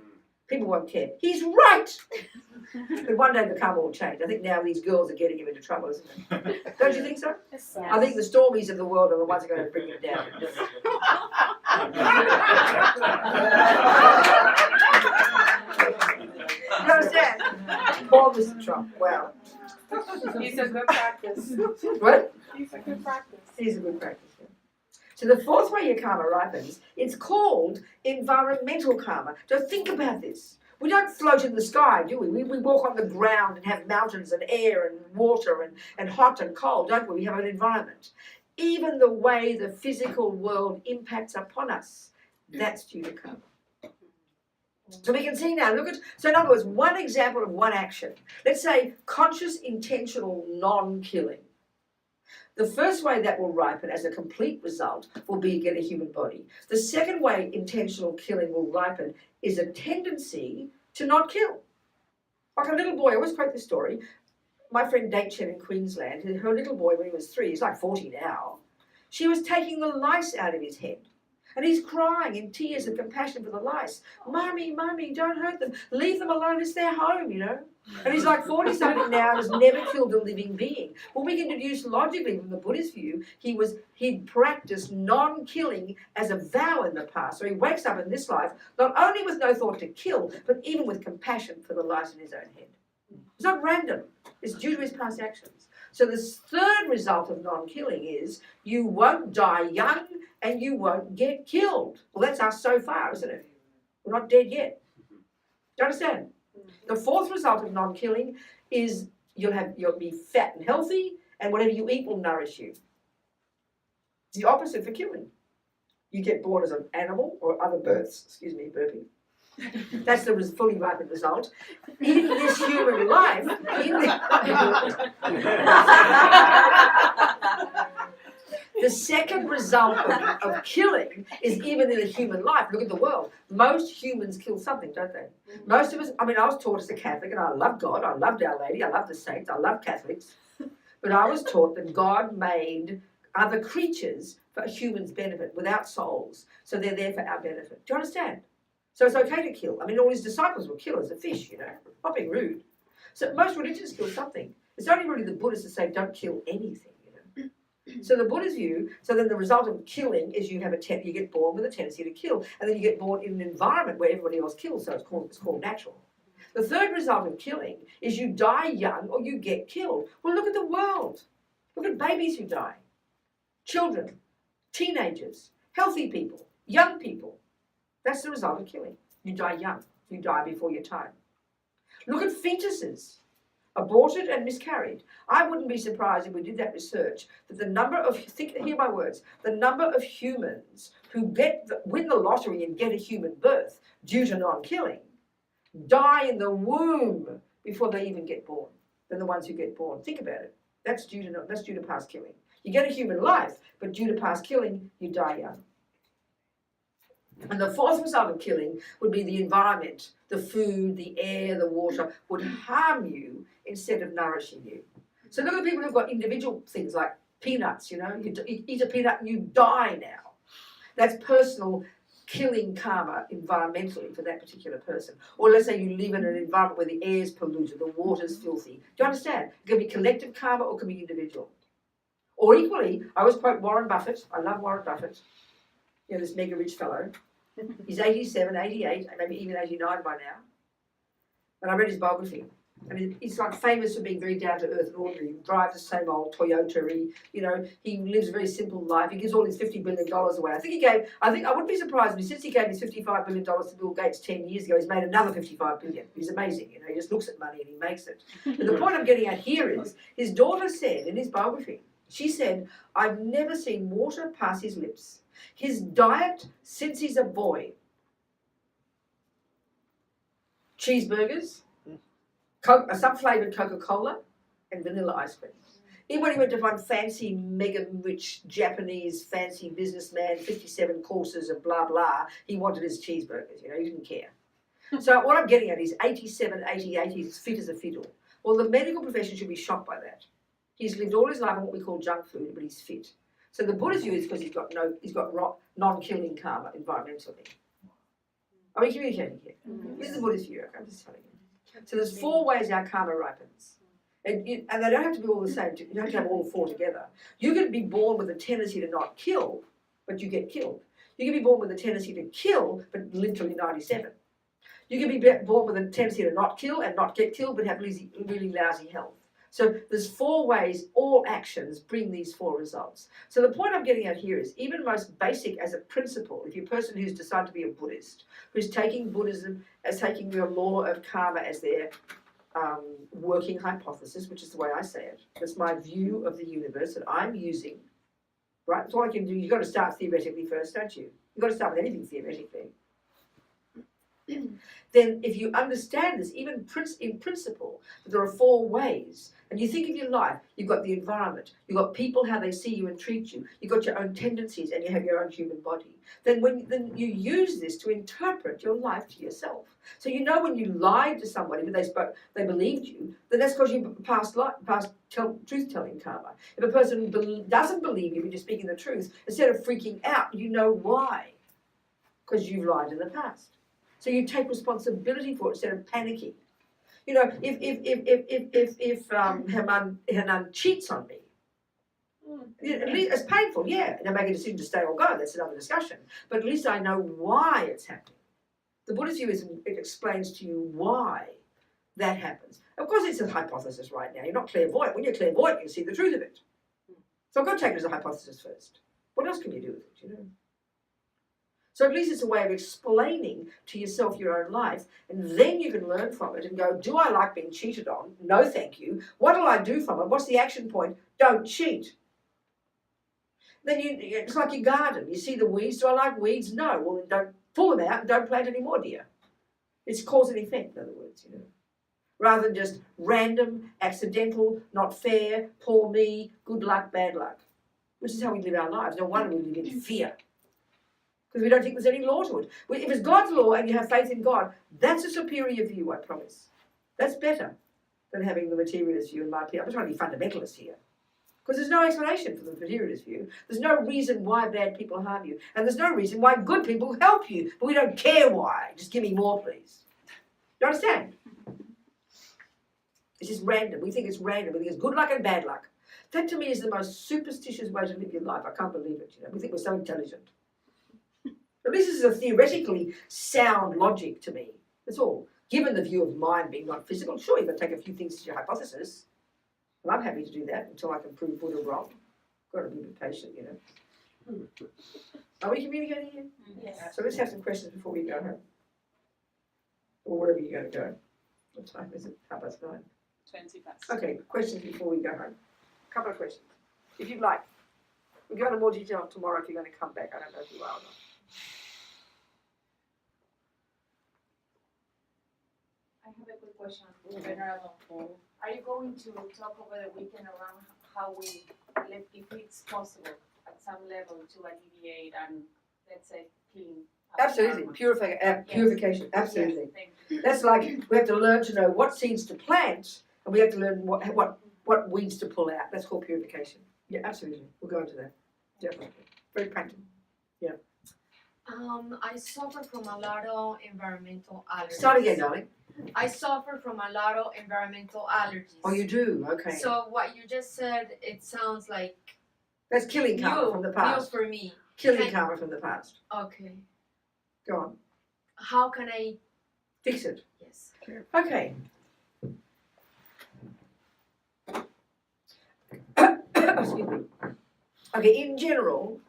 A: People won't care. He's right. But one day the karma will change. I think now these girls are getting him into trouble, isn't it? Don't you think so?
B: Yes.
A: I think the Stormies of the world are the ones who are going to bring him down. You understand? Poor Mr. Trump. Wow.
B: He's a good practice.
A: What?
B: He's a good practice.
A: He's a good practice. Yeah. So the fourth way your karma ripens, it's called environmental karma. So think about this. We don't float in the sky, do we? We walk on the ground and have mountains and air and water and hot and cold, don't we? We have an environment. Even the way the physical world impacts upon us, that's due to karma. So we can see now, so in other words, one example of one action. Let's say conscious, intentional, non-killing. The first way that will ripen as a complete result will be get a human body. The second way intentional killing will ripen is a tendency to not kill. Like a little boy, I always quote this story. My friend Daitchen in Queensland, her little boy when he was 3, he's like 40 now, she was taking the lice out of his head. And he's crying in tears of compassion for the lice. Mummy, don't hurt them. Leave them alone. It's their home, And he's like 40-something now and has never killed a living being. Well, we can deduce logically from the Buddhist view, he'd practiced non-killing as a vow in the past. So he wakes up in this life, not only with no thought to kill, but even with compassion for the lice in his own head. It's not random. It's due to his past actions. So the third result of non-killing is you won't die young and you won't get killed. Well, that's us so far, isn't it? We're not dead yet. Do you understand? The fourth result of non-killing is you'll be fat and healthy, and whatever you eat will nourish you. It's the opposite for killing. You get born as an animal or other births. Excuse me, burping. That's the fully ripened result. In this human life, the second result of killing is even in a human life. Look at the world. Most humans kill something, don't they? Most of us, I was taught as a Catholic, and I love God, I loved Our Lady, I love the saints, I love Catholics. But I was taught that God made other creatures for humans' benefit, without souls. So they're there for our benefit. Do you understand? So it's okay to kill. All his disciples were killers of fish, not being rude. So most religions kill something. It's only really the Buddhists that say don't kill anything, So the Buddhist view, so then the result of killing is you get born with a tendency to kill, and then you get born in an environment where everybody else kills, so it's called natural. The third result of killing is you die young or you get killed. Well, look at the world. Look at babies who die. Children, teenagers, healthy people, young people. That's the result of killing. You die young. You die before your time. Look at fetuses, aborted and miscarried. I wouldn't be surprised if we did that research that the number of, hear my words, the number of humans who win the lottery and get a human birth due to non-killing die in the womb before they even get born than the ones who get born. Think about it. That's due to past killing. You get a human life, but due to past killing, you die young. And the fourth result of killing would be the environment, the food, the air, the water would harm you instead of nourishing you. So look at people who've got individual things like peanuts, you eat a peanut and you die now. That's personal killing karma environmentally for that particular person. Or let's say you live in an environment where the air is polluted, the water's filthy. Do you understand? It can be collective karma or it can be individual. Or equally, I always quote Warren Buffett. I love Warren Buffett. This mega rich fellow. He's 87, 88, maybe even 89 by now. And I read his biography. And he's like famous for being very down to earth and ordinary. He drives the same old Toyota. He lives a very simple life. He gives all his $50 billion away. I wouldn't be surprised if since he gave his $55 billion to Bill Gates 10 years ago, he's made another $55 billion. He's amazing. He just looks at money and he makes it. But the point I'm getting at here is his daughter said in his biography, she said, I've never seen water pass his lips. His diet since he's a boy, cheeseburgers, some flavoured Coca-Cola and vanilla ice cream. Even when he went to one fancy, mega rich Japanese fancy businessman, 57 courses of blah blah, he wanted his cheeseburgers, he didn't care. So what I'm getting at is 87, 88, he's fit as a fiddle. Well, the medical profession should be shocked by that. He's lived all his life on what we call junk food, but he's fit. So the Buddhist view is because he's got non-killing karma environmentally. Are we communicating here? Mm-hmm. This is the Buddhist view, I'm just telling you. So there's 4 ways our karma ripens. And they don't have to be all the same. You don't have to have all 4 together. You can be born with a tendency to not kill, but you get killed. You can be born with a tendency to kill, but live till you're 97. You can be born with a tendency to not kill and not get killed, but have really lousy health. So there's 4 ways all actions bring these 4 results. So the point I'm getting at here is even most basic as a principle, if you're a person who's decided to be a Buddhist, who's taking Buddhism as taking the law of karma as their working hypothesis, which is the way I say it. That's my view of the universe that I'm using. Right? That's all I can do. You've got to start theoretically first, don't you? You've got to start with anything theoretically. Then if you understand this, even in principle, that there are 4 ways, and you think of your life, you've got the environment, you've got people, how they see you and treat you, you've got your own tendencies, and you have your own human body. Then you use this to interpret your life to yourself. So when you lied to somebody, but they believed you, then that's because you passed truth-telling karma. If a person doesn't believe you when you're speaking the truth, instead of freaking out, you know why. Because you've lied in the past. So you take responsibility for it instead of panicking. If Hernan cheats on me, it's painful, yeah. And I make a decision to stay or go. That's another discussion. But at least I know why it's happening. The Buddhist view it explains to you why that happens. Of course, it's a hypothesis right now. You're not clairvoyant. When you're clairvoyant, you see the truth of it. So I've got to take it as a hypothesis first. What else can you do with it? So at least it's a way of explaining to yourself your own life, and then you can learn from it and go, do I like being cheated on? No, thank you. What do I do from it? What's the action point? Don't cheat. Then it's like your garden. You see the weeds. Do I like weeds? No. Well, then don't pull them out and don't plant any more, dear. It's cause and effect, in other words, Rather than just random, accidental, not fair, poor me, good luck, bad luck. Which is how we live our lives. No wonder we live in fear. Because we don't think there's any law to it. If it's God's law and you have faith in God, that's a superior view, I promise. That's better than having the materialist view in my opinion. I'm not trying to be fundamentalist here. Because there's no explanation for the materialist view. There's no reason why bad people harm you. And there's no reason why good people help you. But we don't care why. Just give me more, please. You understand? It's just random. We think it's random. We think it's good luck and bad luck. That to me is the most superstitious way to live your life. I can't believe it. We think we're so intelligent. At least this is a theoretically sound logic to me. That's all. Given the view of mind being not physical, sure, you've got to take a few things to your hypothesis. And I'm happy to do that until I can prove Buddha wrong. Got to be patient, Are we communicating here?
B: Yes.
A: So let's have some questions before we go home. Or wherever you're going to go. What time is it? 9:30.
B: 20 past.
A: Okay, questions before we go home. A couple of questions. If you'd like. We'll go into more detail tomorrow if you're going to come back. I don't know if you are or not.
B: I have a quick question, Venerable. Are you going to talk over the weekend around how we, if it's possible, at some level, to alleviate and, let's say, clean?
A: Absolutely, purification, absolutely.
B: Yes,
A: That's like we have to learn to know what seeds to plant, and we have to learn what weeds to pull out. That's called purification. Yeah, absolutely. We'll go into that. Definitely. Very practical.
C: I suffer from a lot of environmental allergies.
A: Start again, darling.
C: I suffer from a lot of environmental allergies.
A: Oh, you do? Okay.
C: So what you just said, it sounds like
A: That's killing karma from the past.
C: new for me.
A: Killing karma from the past.
C: Okay.
A: Go on.
C: How can I
A: Fix it.
C: Yes.
A: Okay. Excuse me. Okay, in general,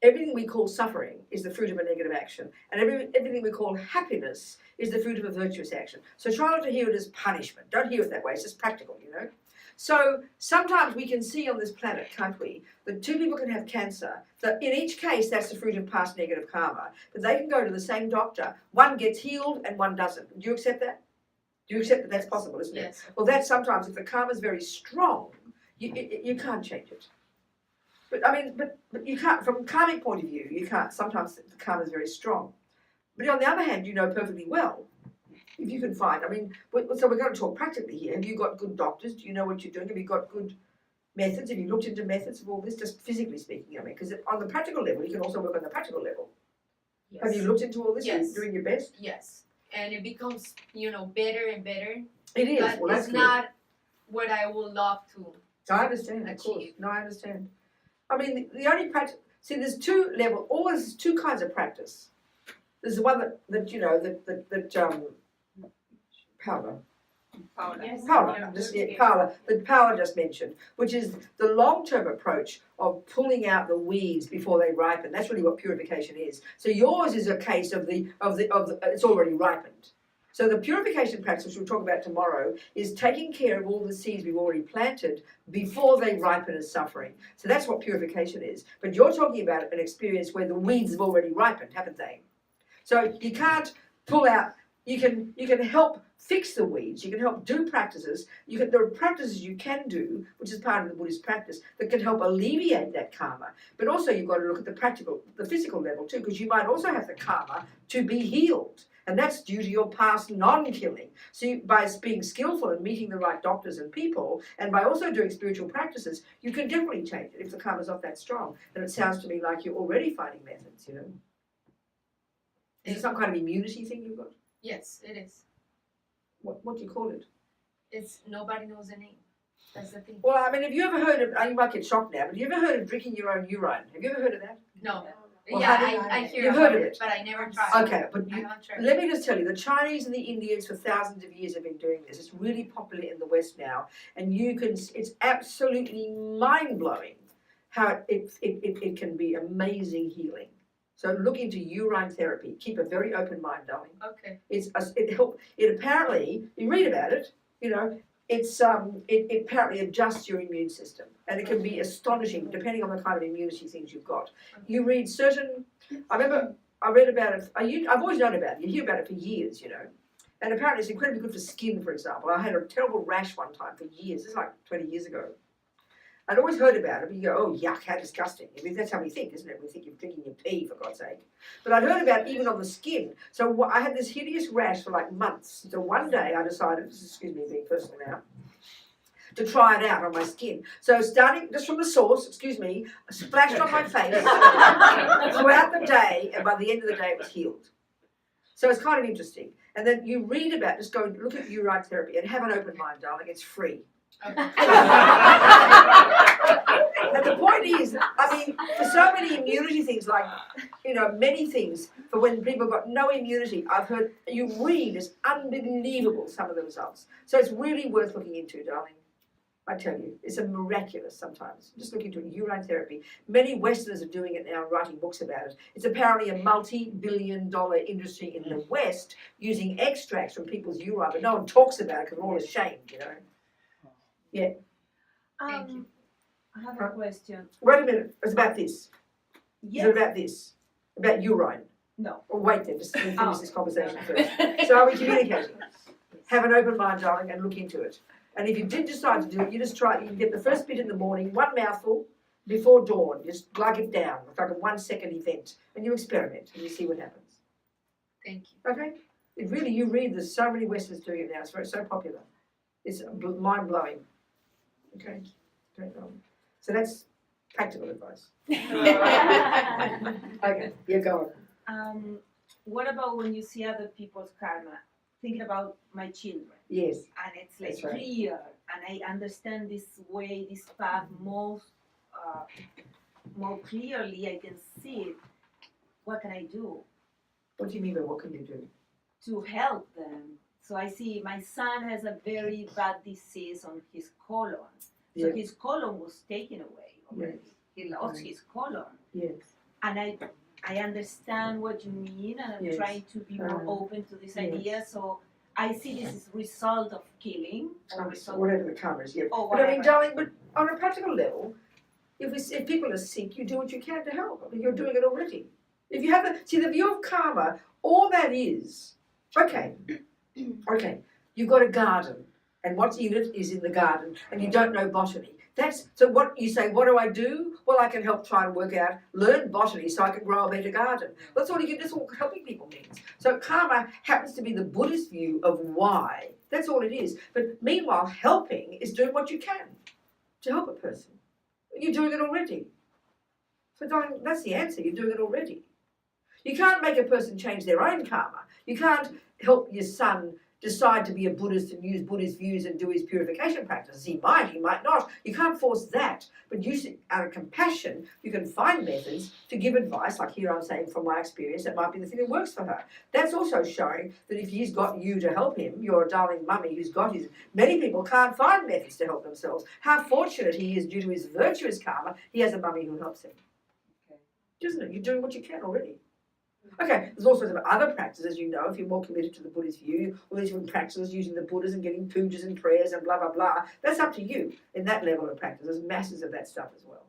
A: everything we call suffering is the fruit of a negative action, and everything we call happiness is the fruit of a virtuous action. So try not to hear it as punishment. Don't hear it that way. It's just practical, you know. So sometimes we can see on this planet, can't we, that two people can have cancer. That in each case, that's the fruit of past negative karma. But they can go to the same doctor. One gets healed and one doesn't. Do you accept that? Do you accept that that's possible, isn't it?
C: Yes.
A: Well, that's sometimes, if the karma is very strong, you can't change it. But I mean, but you can't, from a karmic point of view, you can't. Sometimes the karma is very strong. But on the other hand, you know perfectly well, if you can find, I mean, so we're going to talk practically here. Have you got good doctors? Do you know what you're doing? Have you got good methods? Have you looked into methods of all this, just physically speaking? I mean, because on the practical level, you can also work on the practical level.
C: Yes.
A: Have you looked into all this?
C: Yes.
A: Are you doing your best?
C: Yes. And it becomes, better and better.
A: It is.
C: But
A: Well, that's
C: it's
A: good.
C: not what I would love to.
A: I understand, of course.
C: Achieve.
A: No, I understand. I mean, the only practice, see, there's two levels, always two kinds of practice. There's the one that you know, Paula.
B: Yes.
A: Paula, that Paula just mentioned, which is the long-term approach of pulling out the weeds before they ripen. That's really what purification is. So yours is a case of the it's already ripened. So the purification practice, which we'll talk about tomorrow, is taking care of all the seeds we've already planted before they ripen as suffering. So that's what purification is. But you're talking about an experience where the weeds have already ripened, haven't they? So you can't pull out. You can help fix the weeds. You can help do practices. There are practices you can do, which is part of the Buddhist practice, that can help alleviate that karma. But also you've got to look at the physical level too, because you might also have the karma to be healed. And that's due to your past non-killing. So by being skillful and meeting the right doctors and people, and by also doing spiritual practices, you can definitely change it if the karma's not that strong. And it sounds to me like you're already finding methods, you know. Is it some kind of immunity thing you've got?
C: Yes, it is.
A: What do you call it?
C: It's nobody knows the name. That's the thing.
A: Well, I mean, have you ever heard of, you might get shocked now, but have you ever heard of drinking your own urine? Have you ever heard of that?
C: No.
A: Well,
C: I hear
A: you've
C: about
A: heard of it?
C: but I never tried.
A: Okay, but
C: I haven't tried.
A: let me just tell you, the Chinese and the Indians for thousands of years have been doing this. It's really popular in the West now, and it's absolutely mind-blowing how it can be amazing healing. So look into urine therapy. Keep a very open mind, darling.
C: Okay.
A: It apparently, you read about it, you know, it apparently adjusts your immune system, and it can be astonishing depending on the kind of immunity things you've got. You read certain, I read about it, I've always known about it, you hear about it for years, you know, and apparently it's incredibly good for skin, for example. I had a terrible rash one time for years, this is like 20 years ago. I'd always heard about it, but you go, oh, yuck, how disgusting. I mean, that's how we think, isn't it? We think you're drinking your pee, for God's sake. But I'd heard about it even on the skin. So I had this hideous rash for like months. So one day I decided, excuse me being personal now, to try it out on my skin. So starting just from the source, I splashed on my face throughout the day, and by the end of the day it was healed. So it's kind of interesting. And then you read about, just go and look at urine therapy and have an open mind, darling, it's free.
C: Okay.
A: And the point is, I mean, for so many immunity things, like, you know, many things, for when people got no immunity, I've heard, you read, it's unbelievable, some of the results. So it's really worth looking into, darling. I tell you, it's a miraculous sometimes. Just look into it, urine therapy. Many Westerners are doing it now, writing books about it. It's apparently a multi-billion-dollar industry in the West using extracts from people's urine, but no one talks about it because we're all ashamed, you know. Yeah.
C: Thank you.
D: I have a question.
A: Wait a minute. It's about this.
D: Yes.
A: Is it about this? About urine?
D: No.
A: Or wait then, just finish this conversation first. So are we communicating? Have an open mind, darling, and look into it. And if you did decide to do it, you just try. You can get the first bit in the morning, one mouthful before dawn. Just glug it down. It's like a 1 second event, and you experiment and you see what happens.
C: Thank you.
A: Okay? It really, you read. There's so many Westerns doing it now. It's so popular. It's mind blowing. Okay. Great. So that's practical advice. Okay, you're going.
D: What about when you see other people's karma? Thinking about my children,
A: Yes.
D: and it's like
A: That's right.
D: clear, and I understand this way, this path more clearly. I can see it. What can I do
A: What do you mean by what can you do?
D: to help them? So I see my son has a very bad disease on his colon. So
A: Yeah.
D: his colon was taken away already.
A: Yes.
D: He lost
A: Right.
D: his colon.
A: Yes.
D: And I understand what you mean, and I'm
A: Yes.
D: trying to be more open to this
A: Yes.
D: idea. So I see this as result of killing or result
A: Whatever the karma is, yeah.
D: or
A: But I mean,
D: whatever.
A: darling, but on a practical level, if people are sick, you do what you can to help. I mean, you're doing it already. If you have the view of karma, all that is, okay, you've got a garden, and what's in it is in the garden, and you don't know botany. So what you say, what do I do? Well, I can help try and learn botany so I can grow a better garden. That's all you can, that's what helping people means. So karma happens to be the Buddhist view of why. That's all it is. But meanwhile, helping is doing what you can to help a person. You're doing it already. So darling, that's the answer, you're doing it already. You can't make a person change their own karma. You can't help your son decide to be a Buddhist and use Buddhist views and do his purification practices. He might not. You can't force that. But out of compassion, you can find methods to give advice, like here I'm saying from my experience, that might be the thing that works for her. That's also showing that if he's got you to help him, you're a darling mummy who's got his... Many people can't find methods to help themselves. How fortunate he is due to his virtuous karma, he has a mummy who helps him. Okay. Isn't it? You're doing what you can already. Okay, there's all sorts of other practices, you know, if you're more committed to the Buddhist view, all these different practices using the Buddhas and getting pujas and prayers and blah, blah, blah. That's up to you in that level of practice. There's masses of that stuff as well.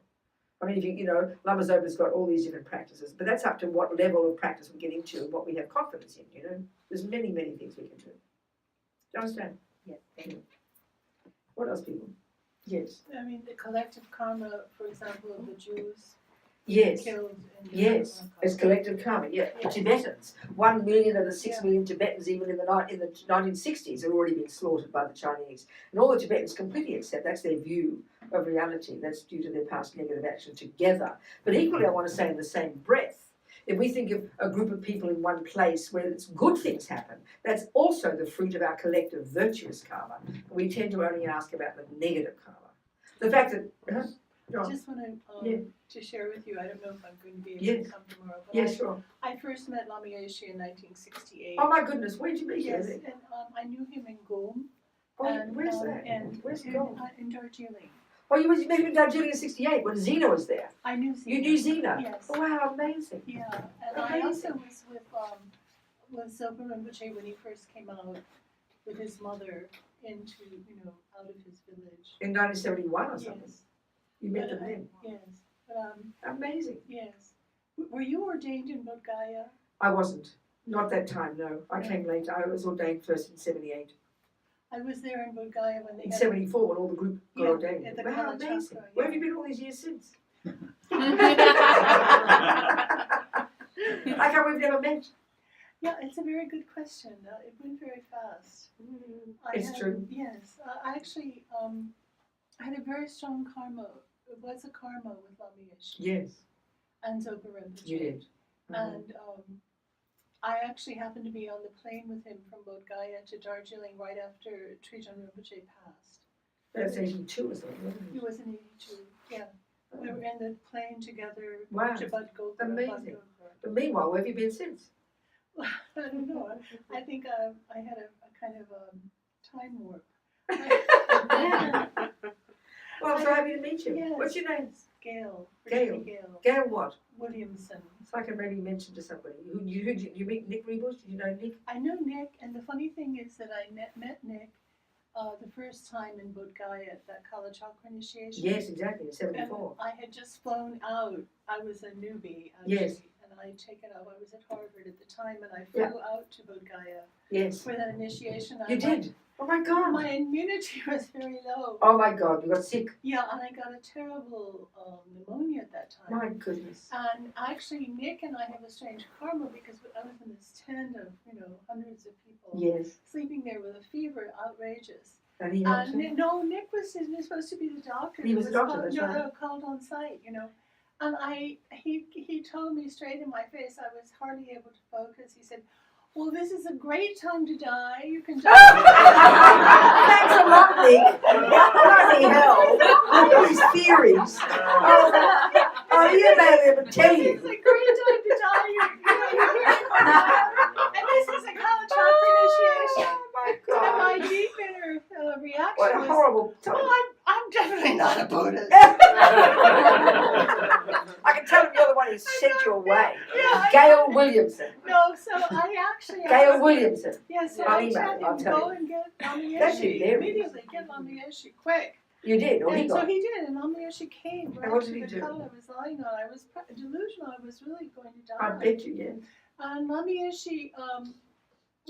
A: I mean, if you know, Lama Zopa's got all these different practices, but that's up to what level of practice we get into and what we have confidence in, you know. There's many, many things we can do. Do you understand?
D: Yes, thank you.
A: What else, people? Yes.
E: I mean, the collective karma, for example, of the Jews
A: Yes.
E: killed in
A: Yes, it's collective karma. Yeah, the Tibetans. 1 million of the 6 million Tibetans, even in the 1960s, had already been slaughtered by the Chinese, and all the Tibetans completely accept that's their view of reality. That's due to their past negative action together. But equally, I want to say in the same breath, if we think of a group of people in one place where it's good things happen, that's also the fruit of our collective virtuous karma. We tend to only ask about the negative karma. The fact that.
E: I just want to share with you, I don't know if I'm going to be able to come tomorrow, but
A: Yes, sure.
E: I first met Lama Yeshe in 1968.
A: Oh my goodness, where'd you meet
E: Yes,
A: him?
E: and I knew him in Gom.
A: Oh,
E: And,
A: where's that?
E: And
A: Where's
E: in,
A: Gom?
E: in Darjeeling.
A: Oh, you met him in Darjeeling in '68 when Zena was there.
E: I knew Zena.
A: You knew Zena?
E: Yes.
A: Oh, wow, amazing.
E: Yeah, and I also was with Zopa Rinpoche when he first came out with his mother into, out of his village.
A: In 1971 or something.
E: Yes.
A: You met them then.
E: Yes, but
A: Amazing.
E: yes. Were you ordained in Bodh Gaya?
A: I wasn't. Not that time, no. I came later. I was ordained first in '78.
E: I was there in Bodh Gaya when they
A: In
E: had
A: '74 when all the group got ordained.
E: at the
A: Wow,
E: Kala
A: amazing.
E: Chakra,
A: Where have you been all these years since? How come we've never met?
E: Yeah, it's a very good question. It went very fast.
A: It's true.
E: Yes, I actually had a very strong karma. It was a karma with Lama Yeshe
A: Yes,
E: and Zopa Rinpoche.
A: you did.
E: And I actually happened to be on the plane with him from Bodh Gaya to Darjeeling right after Trijang Rinpoche passed.
A: That's 82 or something, wasn't
E: He
A: it?
E: was in 82, yeah. We were in the plane together.
A: Wow,
E: Jabat Gokura,
A: amazing.
E: Bhat
A: But meanwhile, where have you been since?
E: Gokura. I don't know. I think I had a kind of time warp.
A: Well, I'm so happy to meet you.
E: Yes.
A: What's your name?
E: Gail.
A: Gail.
E: Virginia Gail.
A: Gail what?
E: Williamson.
A: So I can maybe mention to somebody. Who did you meet Nick Rebus? Did you know Nick?
E: I know Nick, and the funny thing is that I met Nick the first time in Bodh Gaya at that Kala Chakra initiation.
A: Yes, exactly, in
E: And
A: '74.
E: I had just flown out. I was a newbie, actually.
A: Yes.
E: And I had taken out. I was at Harvard at the time, and I flew out to Bodh Gaya
A: Yes.
E: for that initiation.
A: You did? Oh my God.
E: My immunity was very low.
A: Oh my God, you got sick.
E: Yeah, and I got a terrible pneumonia at that time.
A: My goodness.
E: And actually, Nick and I have a strange karma because I was in this tent of, hundreds of people
A: Yes.
E: sleeping there with a fever, outrageous.
A: And he helped him?
E: No, Nick was supposed to be the doctor.
A: He was the doctor,
E: called,
A: that's right.
E: called on site, And he told me straight in my face, I was hardly able to focus. He said, "Well, this is a great time to die. You can die."
A: Thanks a lot, Nick. Bloody hell. All these theories. Oh, you made them tell
E: It's
A: you.
E: a great time to die. You're hearing my daughter. And this is a Kala chakra initiation.
A: Oh my
E: And
A: God.
E: my deep inner reaction
A: What a
E: was,
A: horrible time.
E: "Oh, I'm definitely not a Buddhist."
A: I can tell him you're the one who sent you away.
E: Yeah,
A: Gail Williamson.
E: No, so I actually
A: Gail
E: asked
A: Williamson.
E: Yes, so
A: I'll
E: I
A: email
E: had
A: him, I'll
E: him
A: tell
E: go
A: him.
E: and get Lama
A: That's
E: Yeshe
A: hilarious.
E: immediately. Get Lama Yeshe quick.
A: You did, or he
E: And so
A: got.
E: he did, and Lama Yeshe came right
A: what
E: to
A: did he
E: the
A: do?
E: cot I was lying on. I was delusional. I was really going to die.
A: I bet you did.
E: And Lama Yeshe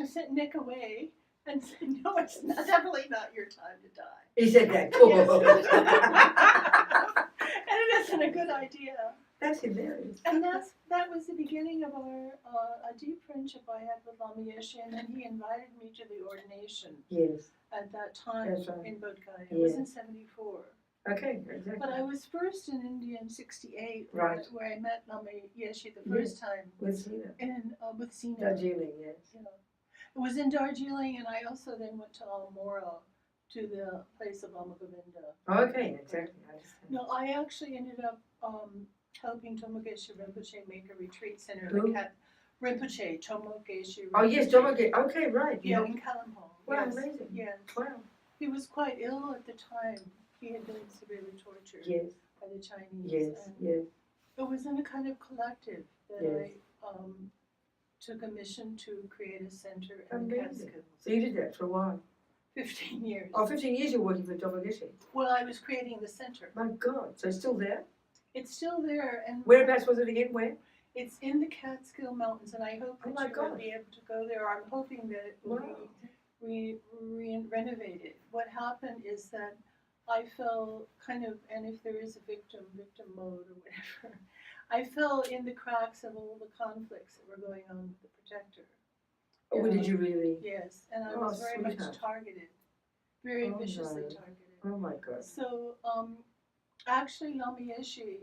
E: sent Nick away and said, "No, it's definitely not your time to die."
A: He said that.
E: And it isn't a good idea.
A: That's hilarious.
E: And that was the beginning of our a deep friendship I had with Lama Yeshe, and then he invited me to the ordination
A: Yes.
E: at that time
A: That's right.
E: in Bodhgaya. It was in
A: Yes.
E: '74.
A: Okay, exactly.
E: But I was first in India in '68,
A: Right.
E: where I met Lama Yeshe the first time
A: With Sina.
E: with Sina.
A: Darjeeling, yes.
E: You know. It was in Darjeeling, and I also then went to Almora, to the place of Lama Govinda.
A: Okay, exactly. I understand.
E: No, I actually ended up helping Tomogeshe Rinpoche make a retreat center.
A: Who?
E: Rinpoche, Tomogeshe Rinpoche.
A: Oh, yes, Domagate. Okay, right.
E: Yeah,
A: You
E: in Kalimpong.
A: Wow,
E: Yes.
A: amazing.
E: Yes.
A: Wow.
E: He was quite ill at the time. He had been severely tortured
A: Yes,
E: by the Chinese.
A: yes,
E: And
A: yes.
E: it was in a kind of collective that
A: Yes.
E: I took a mission to create a center in
A: Amazing.
E: Catskill.
A: So you did that for a while.
E: 15 years.
A: Oh, 15 years you're working for Domagate.
E: Well, I was creating the center.
A: My God. So it's still there?
E: It's still there, and
A: Whereabouts was it again? Where?
E: it's in the Catskill Mountains, and I hope
A: Oh
E: that
A: my
E: you will
A: God.
E: be able to go there. I'm hoping that it will
A: Wow.
E: be renovated. What happened is that I fell kind of, and if there is a victim mode or whatever, I fell in the cracks of all the conflicts that were going on with the protector.
A: Oh, did you really?
E: Yes, and I
A: Oh,
E: was very much
A: sweetheart.
E: targeted, very
A: Oh,
E: viciously
A: no.
E: targeted.
A: Oh my God.
E: So, actually, Lama Yeshe,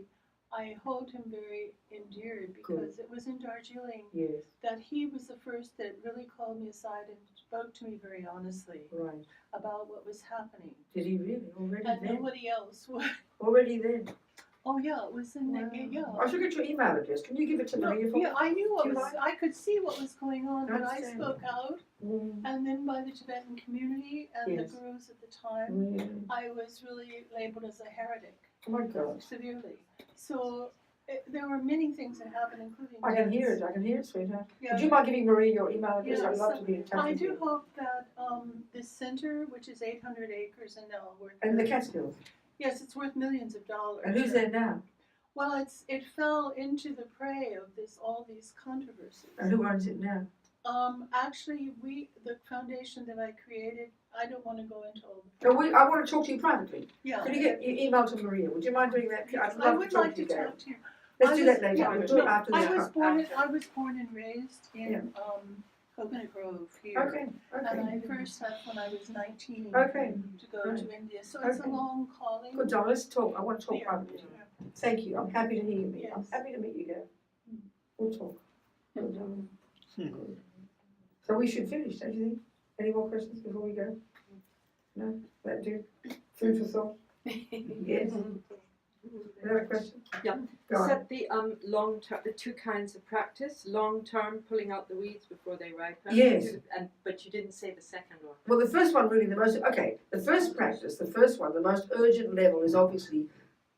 E: I hold him very endeared because it was in Darjeeling
A: Yes,
E: that he was the first that really called me aside and spoke to me very honestly
A: right.
E: about what was happening.
A: Did he really? Already
E: And
A: then?
E: nobody else would.
A: Already then?
E: Oh yeah, it was in
A: Wow.
E: the, yeah.
A: I should get your email address. Can you give it to
E: No,
A: Maria for
E: yeah, I knew what
A: Do you
E: was,
A: mind?
E: I could see what was going on, but I
A: Understand.
E: spoke out,
A: Mm,
E: and then by the Tibetan community and
A: Yes.
E: the gurus at the time,
A: mm.
E: I was really labeled as a heretic,
A: Oh my God.
E: severely. So, there were many things that happened, including
A: I can hear
E: deaths.
A: it. I can hear it, sweetheart.
E: Yeah.
A: Would you mind giving Maria your email address?
E: Yeah,
A: I'd love
E: so
A: to be in touch
E: I
A: with
E: do
A: you.
E: hope that this center, which is 800 acres and now worth
A: And the Catskills.
E: yes, it's worth millions of dollars.
A: And who's there now?
E: Well, it fell into the prey of all these controversies.
A: And who owns it now?
E: Actually, the foundation that I created, I don't want to go into all the.
A: So I want to talk to you privately.
E: Yeah.
A: Could you get your email to Maria? Would you mind doing that? I'd
E: I
A: love
E: would
A: to talk
E: like
A: to
E: to
A: you, Gail.
E: talk to you.
A: Let's
E: I
A: do
E: was-
A: that later.
E: yeah,
A: We'll do it after
E: I
A: this.
E: was born and raised in Coconut Grove here.
A: Okay,
E: And
A: okay.
E: I first left when I was 19
A: Okay,
E: to go
A: right.
E: to India. So it's a
A: Okay.
E: long calling.
A: good, Donna. Let's talk. I want to talk
E: Yeah.
A: privately. Thank you. I'm happy to hear you. I'm
E: Yes.
A: happy to meet you, Gail. We'll talk. Good. Good. So we should finish, don't you think? Any more questions before we go? No? That do? Food for thought? Yes? Another question?
F: Yeah.
A: Go on.
F: Said the long term, the two kinds of practice, long term pulling out the weeds before they ripen.
A: Yes.
F: But you didn't say the second one.
A: Well, the first one really the first practice, the first one, the most urgent level is obviously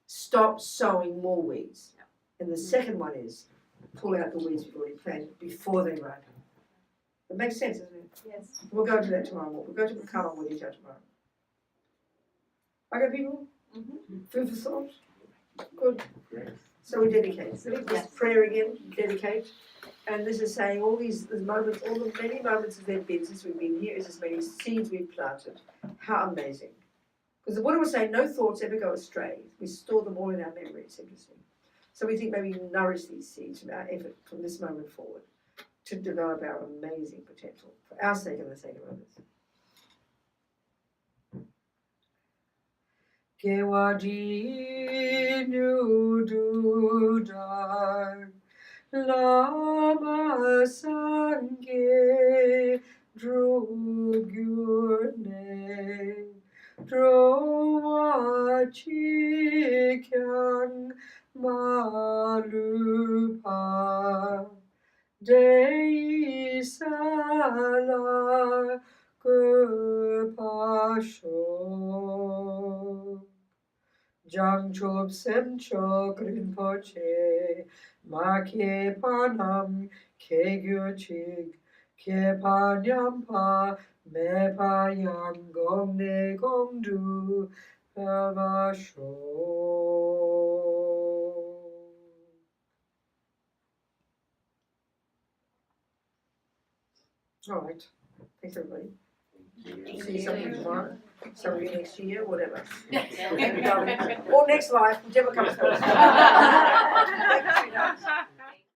A: stop sowing more weeds. And the second one is pull out the weeds you've already planted before they ripen. It makes sense, doesn't it?
E: Yes.
A: We'll go to that tomorrow. We'll go to Kalam with each other tomorrow. Okay, people? Food for thought? Good. So we dedicate. So this prayer again, dedicate. And this is saying all these moments, all the many moments of their been since we've been here is as many seeds we've planted. How amazing. Because the Buddha was saying no thoughts ever go astray. We store them all in our memory, it's interesting. So we think maybe nourish these seeds from our effort from this moment forward to develop our amazing potential for our sake and the sake of others. Gewaji Nududar Lama Sange Drugyurne Drowa Chikyang Malupa Dei Sala Gopasho Jangchob Semchok Rinpoche Make Panam Kegyuchig Kepanyampa Mepayam Gomne Gomdu Pavasho. All right. Thanks, everybody. See something tomorrow, somebody next year, whatever. Or next life, whichever comes first. Thank you, sweetheart.